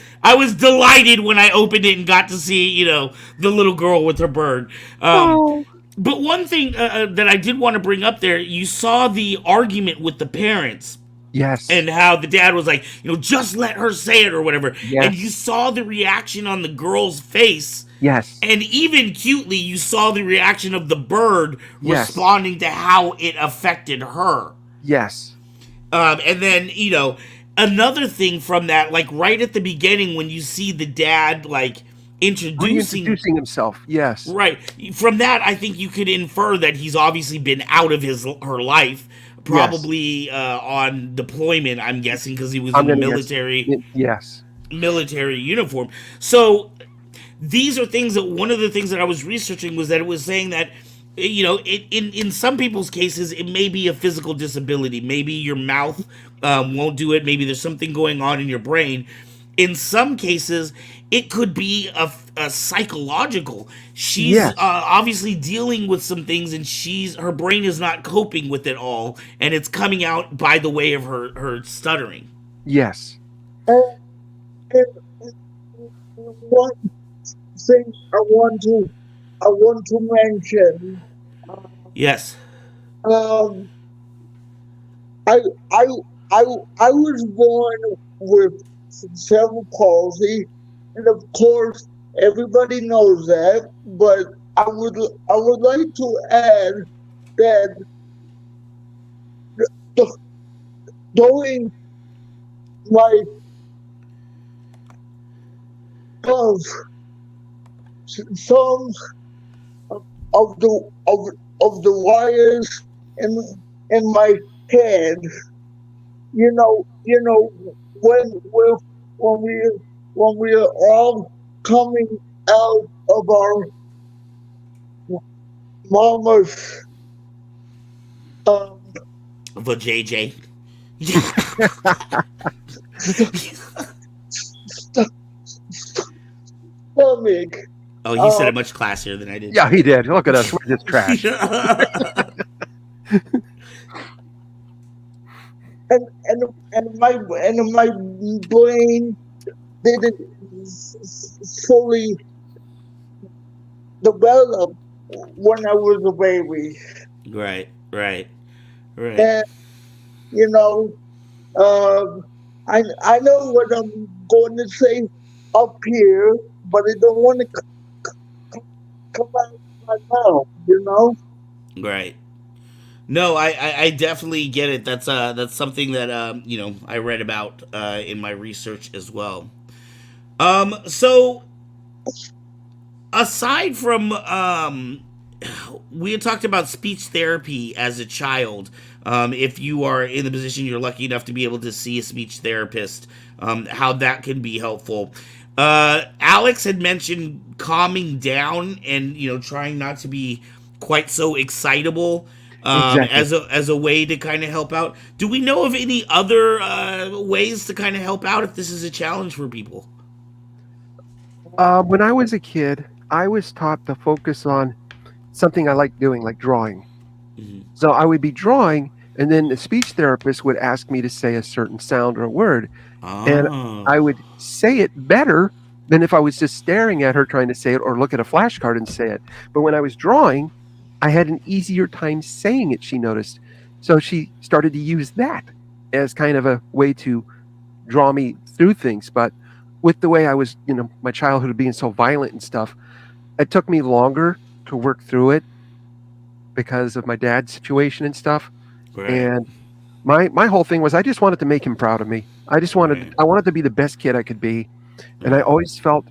delighted when I opened it and got to see, the little girl with her bird. But one thing that I did want to bring up there, you saw the argument with the parents. Yes. And how the dad was like, just let her say it or whatever. Yes. And you saw the reaction on the girl's face. Yes. And even cutely, you saw the reaction of the bird responding to how it affected her. Yes. And then, another thing from that, like right at the beginning when you see the dad, like, introducing himself. Yes. Right. From that, I think you could infer that he's obviously been out of her life. Yes. probably on deployment, I'm guessing, because he was I'm in a going to guess. Yes. military uniform. So these are things that one of the things that I was researching was that it was saying that in some people's cases it may be a physical disability. Maybe your mouth won't do it. Maybe there's something going on in your brain. In some cases, it could be a psychological. She's Yes. obviously dealing with some things, and her brain is not coping with it all, and it's coming out by the way of her stuttering. Yes. And, and one thing I want to mention. Yes. Um, I I I I was born with cerebral palsy, and of course everybody knows that. But I would like to add that the, during my of some of the wires in in my head, when when we when we are all coming out of our mama's um For JJ. stomach. Oh, he said it much classier than I did. Yeah, he did. Look at us. We're just trash. and my brain didn't fully develop when I was a baby. Right. And you know, I know what I'm going to say up here, but I don't want to come out of my mouth. Right. No, I definitely get it. That's something that I read about in my research as well. So aside from we had talked about speech therapy as a child. If you are in the position you're lucky enough to be able to see a speech therapist, how that can be helpful. Alex had mentioned calming down and trying not to be quite so excitable Exactly. as a way to kind of help out. Do we know of any other ways to kind of help out if this is a challenge for people? When I was a kid, I was taught to focus on something I like doing, like drawing. So I would be drawing, and then the speech therapist would ask me to say a certain sound or a word, and I would say it better than if I was just staring at her trying to say it or look at a flashcard and say it. But when I was drawing, I had an easier time saying it, she noticed. So she started to use that as kind of a way to draw me through things. But with the way I was, my childhood being so violent and stuff, it took me longer to work through it because of my dad's situation and stuff. Right. And my whole thing was I just wanted to make him proud of me. I wanted to be the best kid I could be. And I always felt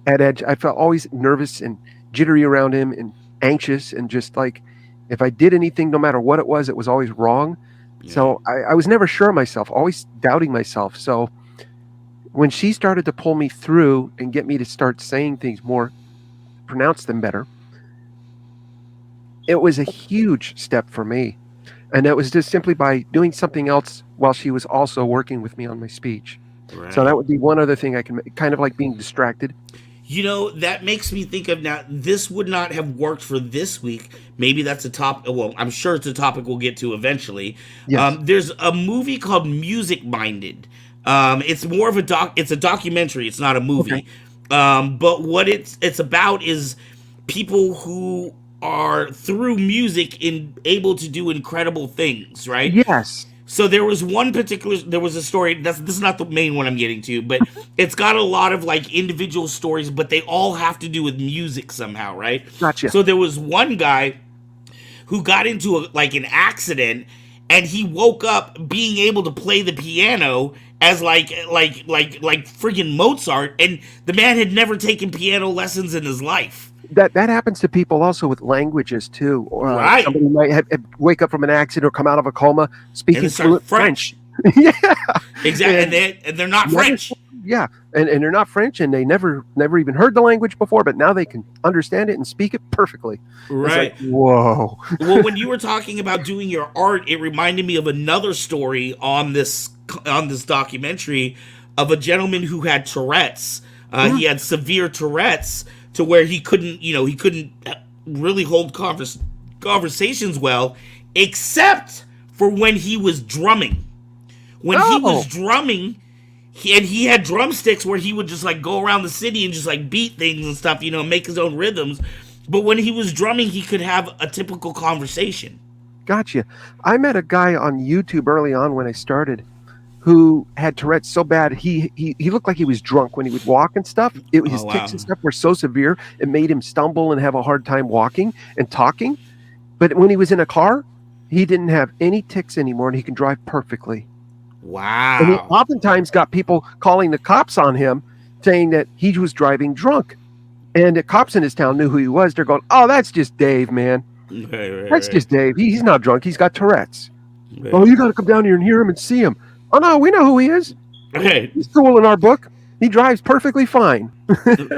at edge. I felt always nervous and jittery around him and anxious and just like if I did anything, no matter what it was always wrong. So I was never sure of myself, always doubting myself. So when she started to pull me through and get me to start saying things more, pronounce them better, it was a huge step for me. And it was just simply by doing something else while she was also working with me on my speech. Right. So that would be one other thing I can kind of like being distracted. That makes me think of now, this would not have worked for this week. Maybe that's a topic. Well, I'm sure it's a topic we'll get to eventually. Yes. There's a movie called Music Minded. It's more of it's a documentary. It's not a movie. Okay. But what it's about is people who are through music able to do incredible things, right? Yes. So there was a story, this is not the main one I'm getting to, but it's got a lot of like individual stories, but they all have to do with music somehow, right? Gotcha. So there was one guy who got into an accident, and he woke up being able to play the piano as like friggin' Mozart, and the man had never taken piano lessons in his life. That happens to people also with languages too. Right. Somebody might wake up from an accident or come out of a coma speaking fluent French. Yeah, exactly, and they're not French. Yeah, and they're not French, and they never even heard the language before, but now they can understand it and speak it perfectly. Right. It's like, whoa. Well, when you were talking about doing your art, it reminded me of another story on this documentary of a gentleman who had Tourette's. He had severe Tourette's to where he couldn't really hold conversations well, except for when he was drumming. When he was drumming, he had drumsticks where he would just like go around the city and just like beat things and stuff, make his own rhythms. But when he was drumming, he could have a typical conversation. Gotcha. I met a guy on YouTube early on when I started who had Tourette's so bad he looked like he was drunk when he would walk and stuff. His tics and stuff were so severe it made him stumble and have a hard time walking and talking. But when he was in a car, he didn't have any tics anymore and he can drive perfectly. Wow. And he oftentimes got people calling the cops on him saying that he was driving drunk. And the cops in his town knew who he was. They're going, "Oh, that's just Dave, man. That's just Dave. He's not drunk. He's got Tourette's. Right. Oh, you got to come down here and hear him and see him. Oh, no, we know who he is. Right. He's cool in our book. He drives perfectly fine."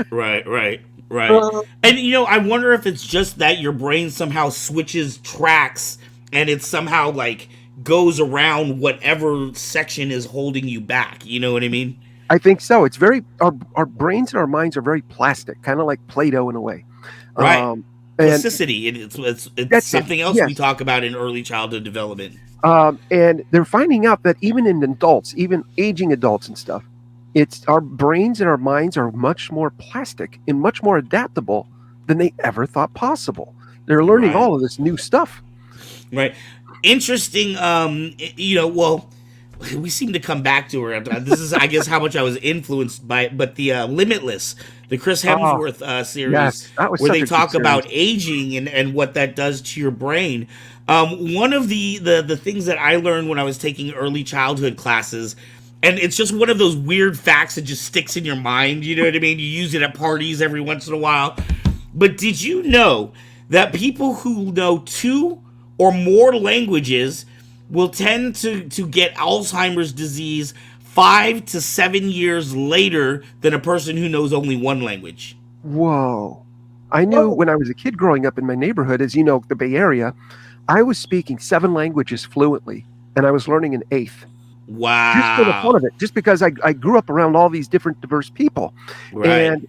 Right. And, I wonder if it's just that your brain somehow switches tracks and it somehow, like, goes around whatever section is holding you back. You know what I mean? I think so. It's our brains and our minds are very plastic, kind of like Play-Doh in a way. Right. Plasticity. It's something else we talk about in early childhood development. And they're finding out that even in adults, even aging adults and stuff, it's our brains and our minds are much more plastic and much more adaptable than they ever thought possible. They're learning all of this new stuff. Right. Interesting. Well, we seem to come back to her. This is, I guess, how much I was influenced by it. But the Limitless, the Chris Hemsworth series, where they talk about aging and what that does to your brain. One of the things that I learned when I was taking early childhood classes, and it's just one of those weird facts that just sticks in your mind. You know what I mean? You use it at parties every once in a while. But did you know that people who know 2 or more languages will tend to get Alzheimer's disease 5 to 7 years later than a person who knows only 1 language? Whoa. I knew when I was a kid growing up in my neighborhood, as you know, the Bay Area, I was speaking 7 languages fluently, and I was learning an 8th. Wow. Just for the fun of it, just because I grew up around all these different diverse people. Right. And,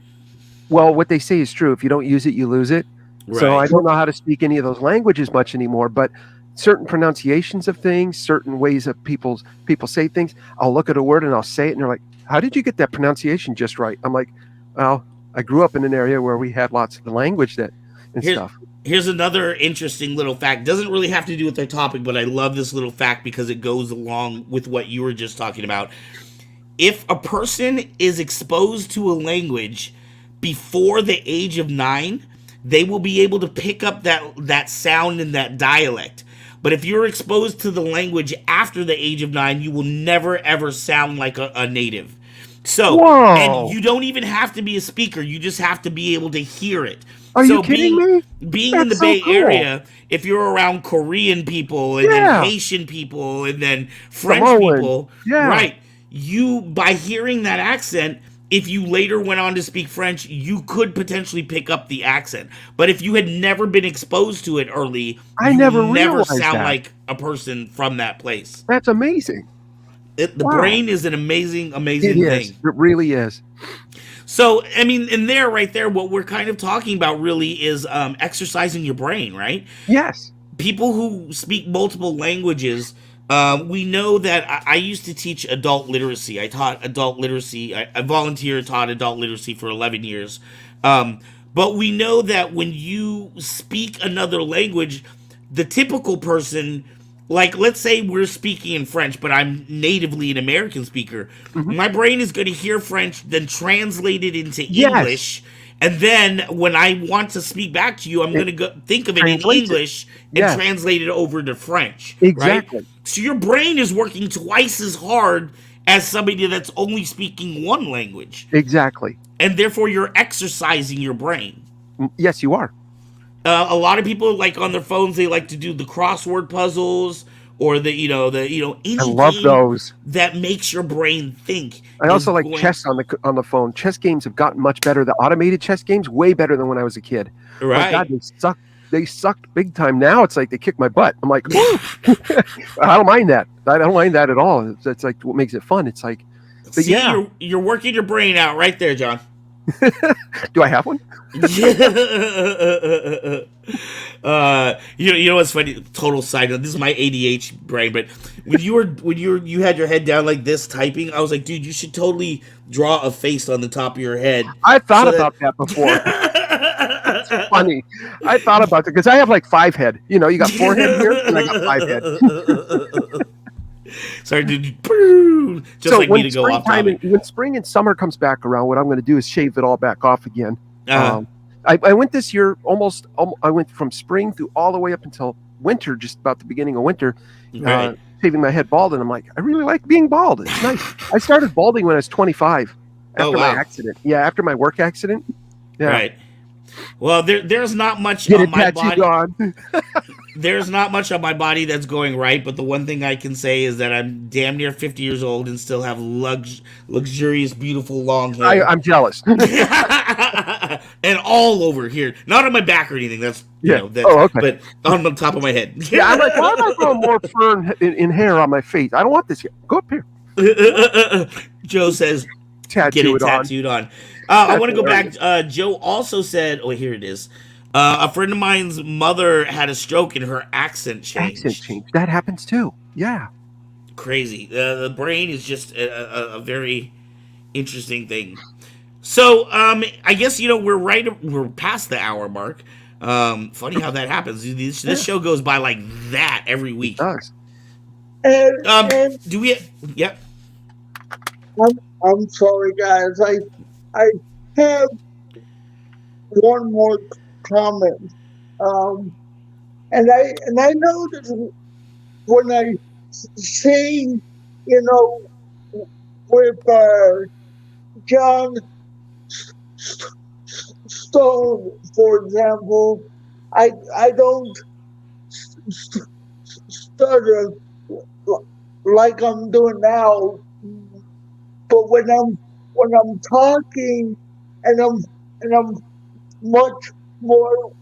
well, what they say is true. If you don't use it, you lose it. Right. So I don't know how to speak any of those languages much anymore, but certain pronunciations of things, certain ways of people say things, I'll look at a word and I'll say it, and they're like, "How did you get that pronunciation just right?" I'm like, "Well, I grew up in an area where we had lots of the language stuff." Here's another interesting little fact. Doesn't really have to do with our topic, but I love this little fact because it goes along with what you were just talking about. If a person is exposed to a language before the age of 9, they will be able to pick up that sound and that dialect. But if you're exposed to the language after the age of 9, you will never, ever sound like a native. So, whoa. And you don't even have to be a speaker. You just have to be able to hear it. Are you kidding me? Being in the Bay Area, if you're around Korean people and then Haitian people and then French people, right? You, by hearing that accent, if you later went on to speak French, you could potentially pick up the accent. But if you had never been exposed to it early, you never sound like a person from that place. That's amazing. The brain is an amazing thing. It really is. So, I mean, right there, what we're kind of talking about really is exercising your brain, right? Yes. People who speak multiple languages, we know that I used to teach adult literacy. I taught adult literacy. I volunteered, taught adult literacy for 11 years. But we know that when you speak another language, the typical person, like, let's say we're speaking in French, but I'm natively an American speaker. Mm-hmm. My brain is going to hear French, then translate it into English, And then when I want to speak back to you, I'm going to go think of it in English and translate it over to French. Exactly. Right? So your brain is working twice as hard as somebody that's only speaking one language. Exactly. And therefore, you're exercising your brain. Yes, you are. A lot of people, like on their phones, they like to do the crossword puzzles or any I love game those. that makes your brain think. I also like chess on the phone. Chess games have gotten much better. The automated chess games, way better than when I was a kid. Right. My God, they suck. They sucked big time. Now it's like they kick my butt. I'm like, I don't mind that. I don't mind that at all. It's like what makes it fun. It's like, but see, you're working your brain out right there, John. Do I have one? You know what's funny? Total side note. This is my ADHD brain, but when you had your head down like this typing, I was like, dude, you should totally draw a face on the top of your head. I thought about that before. It's funny. I thought about it because I have like 5 head. You got 4 head here, and I got 5 head. Sorry, dude. Just so like me to go off topic. When spring and summer comes back around, what I'm going to do is shave it all back off again. I went this year I went from spring through all the way up until winter, just about the beginning of winter, shaving my head bald, and I'm like, I really like being bald. It's nice. I started balding when I was 25 after my accident. Yeah, after my work accident. Yeah. Right. Well, there's not much on my body. There's not much on my body that's going right, but the one thing I can say is that I'm damn near 50 years old and still have luxurious, beautiful long hair. I'm jealous. And all over here, not on my back or anything. That's but on the top of my head. Yeah, I'm like, why am I growing more fur in hair on my face? I don't want this. Go up here. Joe says, get it tattooed on. I want to go back. Joe also said, here it is. A friend of mine's mother had a stroke and her accent changed. That happens too. Yeah. Crazy. The brain is just a very interesting thing. So, I guess, we're past the hour mark. Funny how that happens. This show goes by like that every week. It does. Do we? Yep. I'm sorry, guys. I have one more comment, and I know that when I see, with John Stone, for example, I don't stutter like I'm doing now, but when I'm talking and I'm much more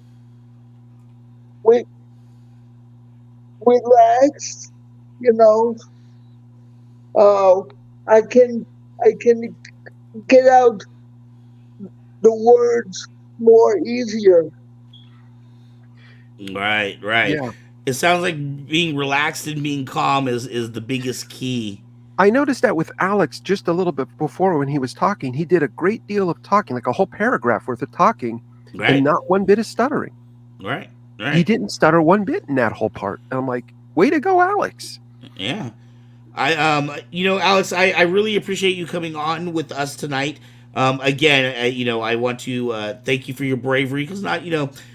relaxed, I can get out the words more easier. Right. Yeah. It sounds like being relaxed and being calm is the biggest key. I noticed that with Alex just a little bit before when he was talking. He did a great deal of talking, like a whole paragraph worth of talking, and not one bit of stuttering. Right. He didn't stutter one bit in that whole part. And I'm like, way to go, Alex. Yeah. Alex, I really appreciate you coming on with us tonight. Again, I want to thank you for your bravery, because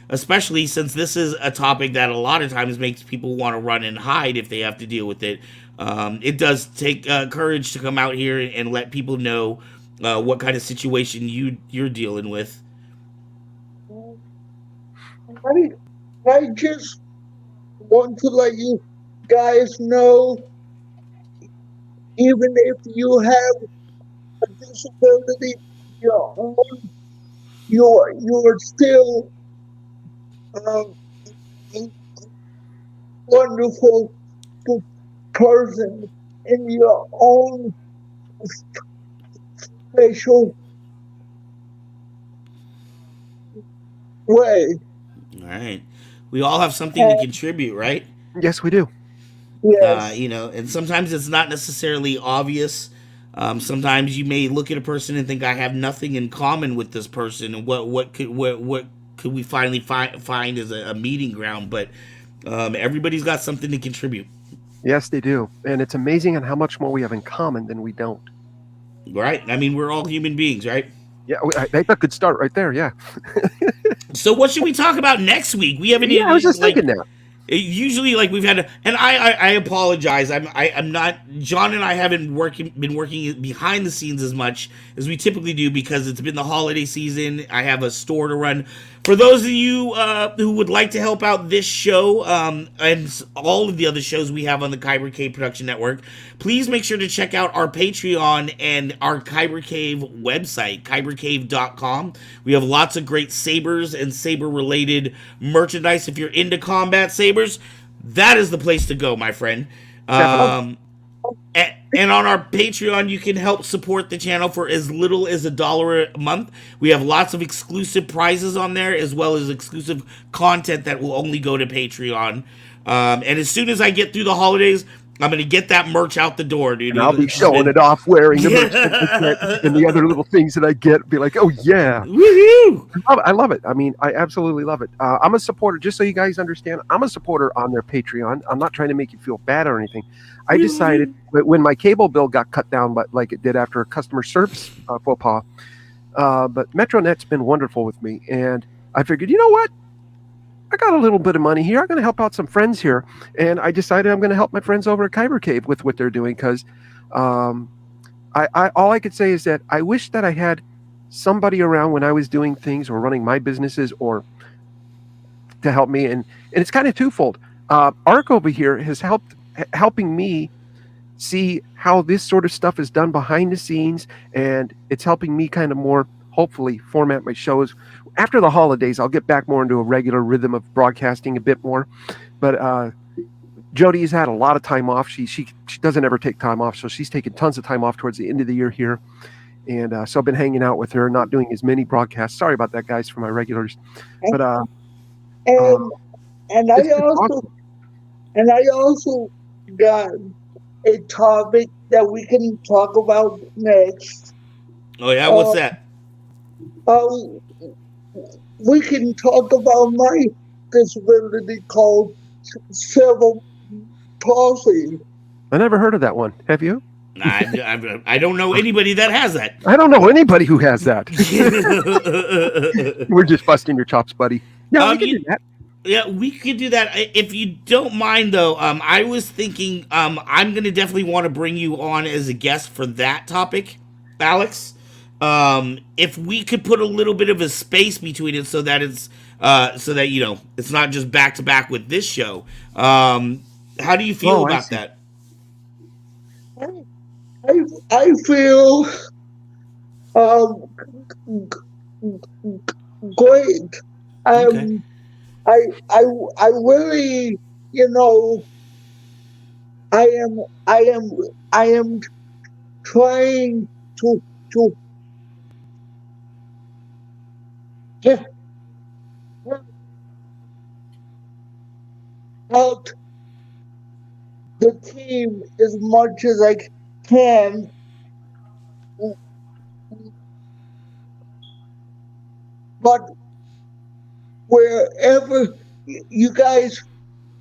especially since this is a topic that a lot of times makes people want to run and hide if they have to deal with it. It does take courage to come out here and let people know what kind of situation you're dealing with. I just want to let you guys know, even if you have a disability, you're still a wonderful person in your own special way. All right. We all have something to contribute, right? Yes, we do. Yes. And sometimes it's not necessarily obvious. Sometimes you may look at a person and think, I have nothing in common with this person, and what could we finally find as a meeting ground? But everybody's got something to contribute. Yes, they do. And it's amazing on how much more we have in common than we don't. Right. I mean, we're all human beings, right? Yeah, that's a good start right there. Yeah. So what should we talk about next week? We haven't Yeah, I was even just thinking that. usually like we've had and I apologize. I'm not John and I haven't been working behind the scenes as much as we typically do because it's been the holiday season. I have a store to run. For those of you who would like to help out this show and all of the other shows we have on the Kyber Cave Production Network, please make sure to check out our Patreon and our Kyber Cave website, kybercave.com. We have lots of great sabers and saber related merchandise. If you're into combat sabers, that is the place to go, my friend. And on our Patreon, you can help support the channel for as little as $1 a month. We have lots of exclusive prizes on there, as well as exclusive content that will only go to Patreon. And as soon as I get through the holidays, I'm going to get that merch out the door, dude. And I'll be showing it off wearing the merch that I get and the other little things that I get. Be like, oh, yeah. Woohoo! I love it. I mean, I absolutely love it. I'm a supporter, just so you guys understand. I'm a supporter on their Patreon. I'm not trying to make you feel bad or anything. I decided when my cable bill got cut down, but like it did after a customer service faux pas. But MetroNet's been wonderful with me. And I figured, you know what? I got a little bit of money here. I'm going to help out some friends here. And I decided I'm going to help my friends over at Kyber Cave with what they're doing because all I could say is that I wish that I had somebody around when I was doing things or running my businesses or to help me. And it's kind of twofold. Ark over here has helping me see how this sort of stuff is done behind the scenes. And it's helping me kind of more, hopefully, format my shows. After the holidays, I'll get back more into a regular rhythm of broadcasting a bit more. But Jody's had a lot of time off. She doesn't ever take time off, so she's taken tons of time off towards the end of the year here. And so I've been hanging out with her, not doing as many broadcasts. Sorry about that, guys, for my regulars. But and I also got a topic that we can talk about next. Oh yeah, what's that? We can talk about my disability called cerebral palsy. I never heard of that one. Have you? I don't know anybody that has that. I don't know anybody who has that. We're just busting your chops, buddy. Yeah, we can do that. Yeah, we could do that. If you don't mind, though, I was thinking I'm going to definitely want to bring you on as a guest for that topic, Alex. If we could put a little bit of a space between it so that it's it's not just back to back with this show. How do you feel about that? I feel great. Okay. I really, I am trying to help the team as much as I can. But wherever you guys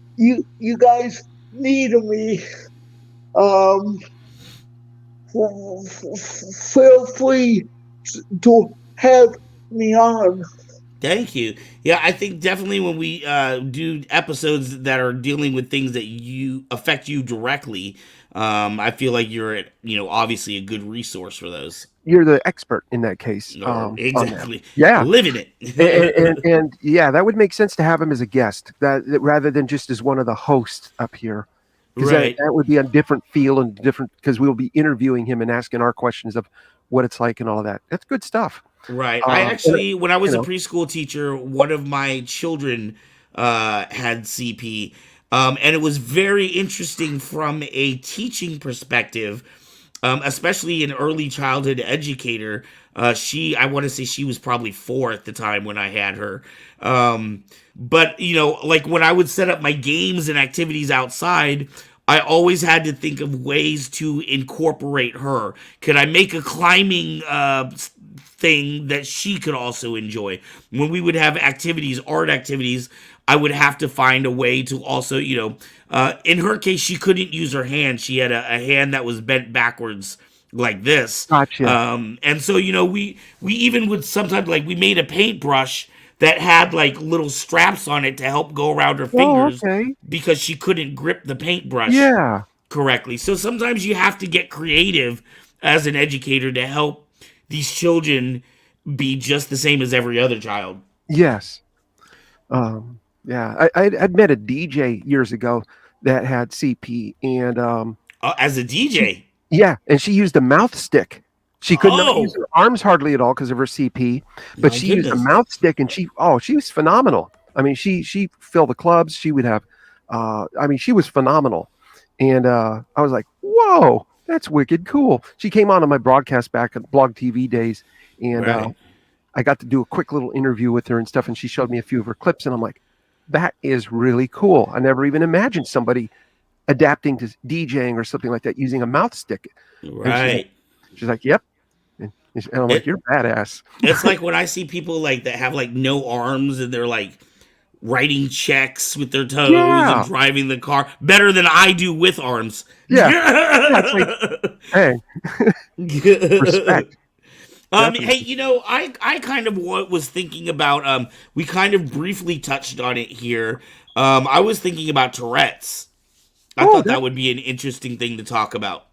need me, feel free to have me on. Thank you. Yeah, I think definitely when we do episodes that are dealing with things that affect you directly, I feel like you're, obviously a good resource for those. You're the expert in that case. Exactly. Yeah. Living it. and yeah, that would make sense to have him as a guest that rather than just as one of the hosts up here. Because Right. that would be a different feel and different because we'll be interviewing him and asking our questions of what it's like and all of that. That's good stuff. Right. I actually, when I was a preschool teacher, one of my children had CP. And it was very interesting from a teaching perspective, especially an early childhood educator. I want to say she was probably 4 at the time when I had her. But, like when I would set up my games and activities outside, I always had to think of ways to incorporate her. Could I make a climbing thing that she could also enjoy? When we would have activities, art activities, I would have to find a way to also, in her case, she couldn't use her hand. She had a hand that was bent backwards like this. Gotcha. And so, you know, we even would sometimes, like, we made a paintbrush that had like little straps on it to help go around her Oh, fingers okay. because she couldn't grip the paintbrush Yeah. correctly. So sometimes you have to get creative as an educator to help these children be just the same as every other child. Yes. Yeah. I'd met a DJ years ago that had CP, and As a she, DJ. yeah, and she used a mouth stick. She could not use Oh, her arms hardly at all because of her CP, but my she used a goodness. mouth stick, and she was phenomenal. I mean, she filled the clubs. She would have, I mean, she was phenomenal, and I was like, whoa, that's wicked cool. She came on my broadcast back at Blog TV days, and Right. I got to do a quick little interview with her and stuff, and she showed me a few of her clips, and I'm like, that is really cool. I never even imagined somebody adapting to DJing or something like that using a mouth stick. And Right. she's like, yep. And I'm like, It, you're badass. it's like when I see people like that have like no arms and they're like writing checks with their toes and Yeah. driving the car better than I do with arms. Yeah. Yeah. It's like, hey, respect. Hey, Definitely. you know, I kind of was thinking about we kind of briefly touched on it here. I was thinking about Tourette's. I Oh, thought that would be an interesting thing to talk about.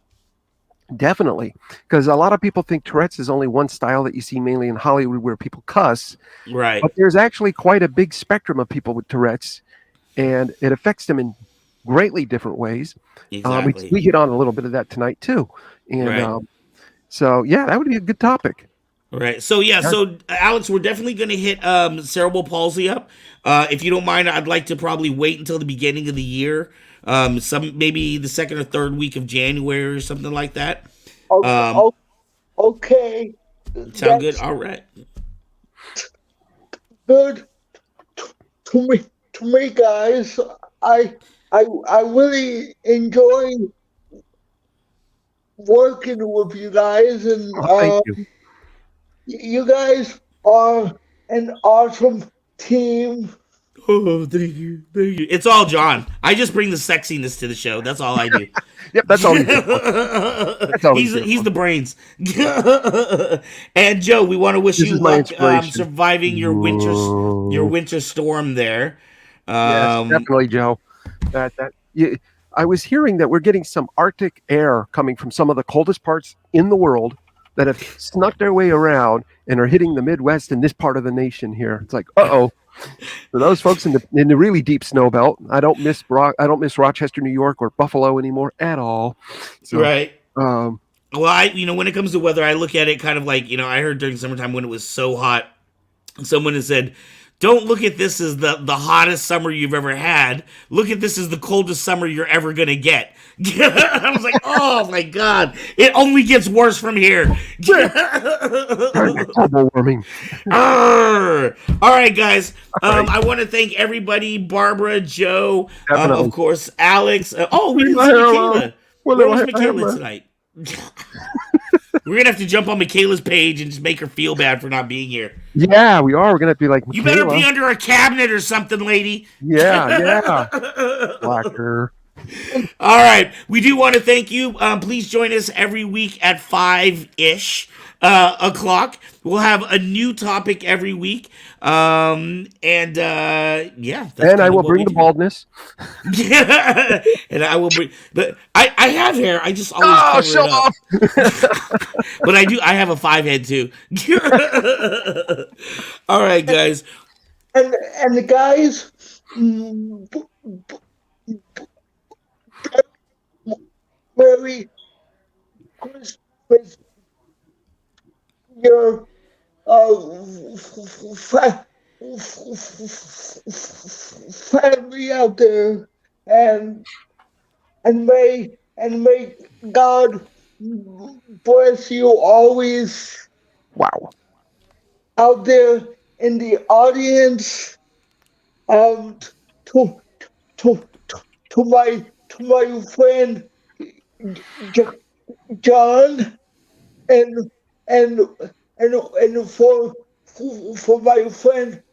definitely. Because a lot of people think Tourette's is only one style that you see mainly in Hollywood where people cuss. Right. But there's actually quite a big spectrum of people with Tourette's, and it affects them in greatly different ways. Exactly. We hit on a little bit of that tonight too. And Right. so, yeah, that would be a good topic. Right. So yeah. Yeah. So Alex, we're definitely going to hit cerebral palsy up. If you don't mind, I'd like to probably wait until the beginning of the year. Some maybe the second or third week of January or something like that. Okay. Sound good? All right. Good to me, guys. I really enjoy working with you guys, and Oh, thank you. you guys are an awesome team. Oh, thank you. Thank you. It's all John. I just bring the sexiness to the show. That's all I do. Yep, that's all he's there for. That's all he's there He's for. the brains. And Joe, we want to wish This you is my luck inspiration. surviving your winter storm there. Yes, definitely, Joe. I was hearing that we're getting some Arctic air coming from some of the coldest parts in the world that have snuck their way around and are hitting the Midwest and this part of the nation here. It's like, uh-oh. For those folks in the really deep snow belt, I don't miss Rochester, New York, or Buffalo anymore at all. So, Right. um, Well, when it comes to weather, I look at it kind of like, I heard during summertime when it was so hot, someone has said, don't look at this as the hottest summer you've ever had. Look at this as the coldest summer you're ever going to get. I was like, oh my God, it only gets worse from here. global warming. All right, guys. I want to thank everybody, Barbara, Joe, Definitely. of course, Alex. We didn't My see hair Michaela. on. Where was Michaela tonight? We're going to have to jump on Michaela's page and just make her feel bad for not being here. Yeah, we are. We're gonna have to be like, You better Michaela. be under a cabinet or something, lady. Yeah. Blacker. All right. We do want to thank you. Please join us every week at 5-ish o'clock. We'll have a new topic every week. Yeah. That's And I kind of will what bring we the do. baldness. And I will bring, but I have hair. I just always cover show it up. off. But I have a 5 head too. All right, guys. And the guys, Merry Christmas, your family out there, and may God bless you always. Wow. Out there in the audience, to my friend John, and for my friend,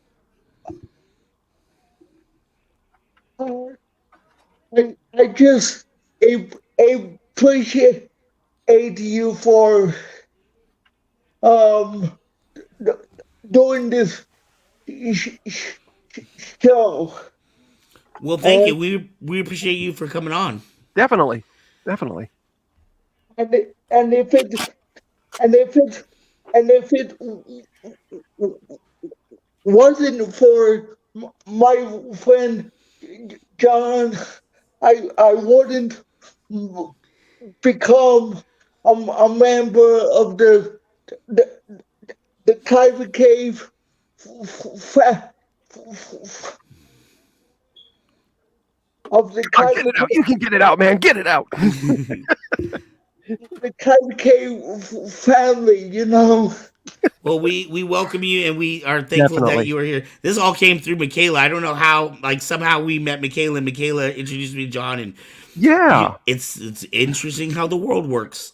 I just appreciate you for um doing this show. Well, thank you. We appreciate you for coming on. Definitely. Definitely. And if it wasn't for my friend John, I wouldn't become a member of the, the Kyber Cave of the Come on, get it out. You can get it out, man. Get it out. the Kyber Cave family, you know. Well, we welcome you, and we are thankful that Definitely. you are here. This all came through Michaela. I don't know how. Like somehow we met Michaela, and Michaela introduced me to John, and Yeah. it's interesting how the world works.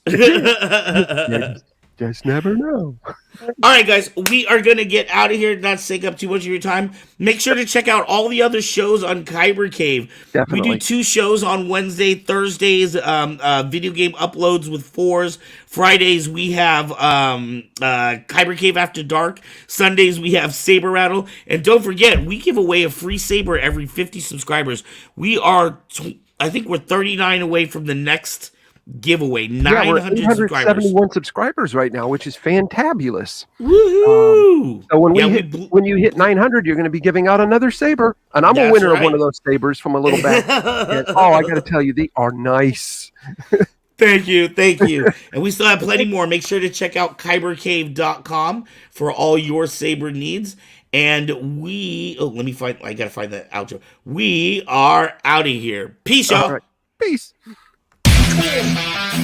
Just never know. All right, guys, we are going to get out of here, not take up too much of your time. Make sure to check out all the other shows on Kyber Cave. Definitely. We do 2 shows on Wednesday, Thursdays, video game uploads with 4s. Fridays, we have Kyber Cave After Dark. Sundays, we have Saber Rattle. And don't forget, we give away a free Saber every 50 subscribers. We are, I think we're 39 away from the next giveaway. 900 we're subscribers. subscribers right now, which is fantabulous. Woohoo! So when you hit 900, you're going to be giving out another Saber, and I'm a winner of one of those Sabers from a little back. And, I got to tell you, they are nice. Thank you. And we still have plenty more. Make sure to check out kybercave.com for all your Saber needs. And I got to find the outro. We are out of here. Peace, y'all. All right. Peace. Yeah.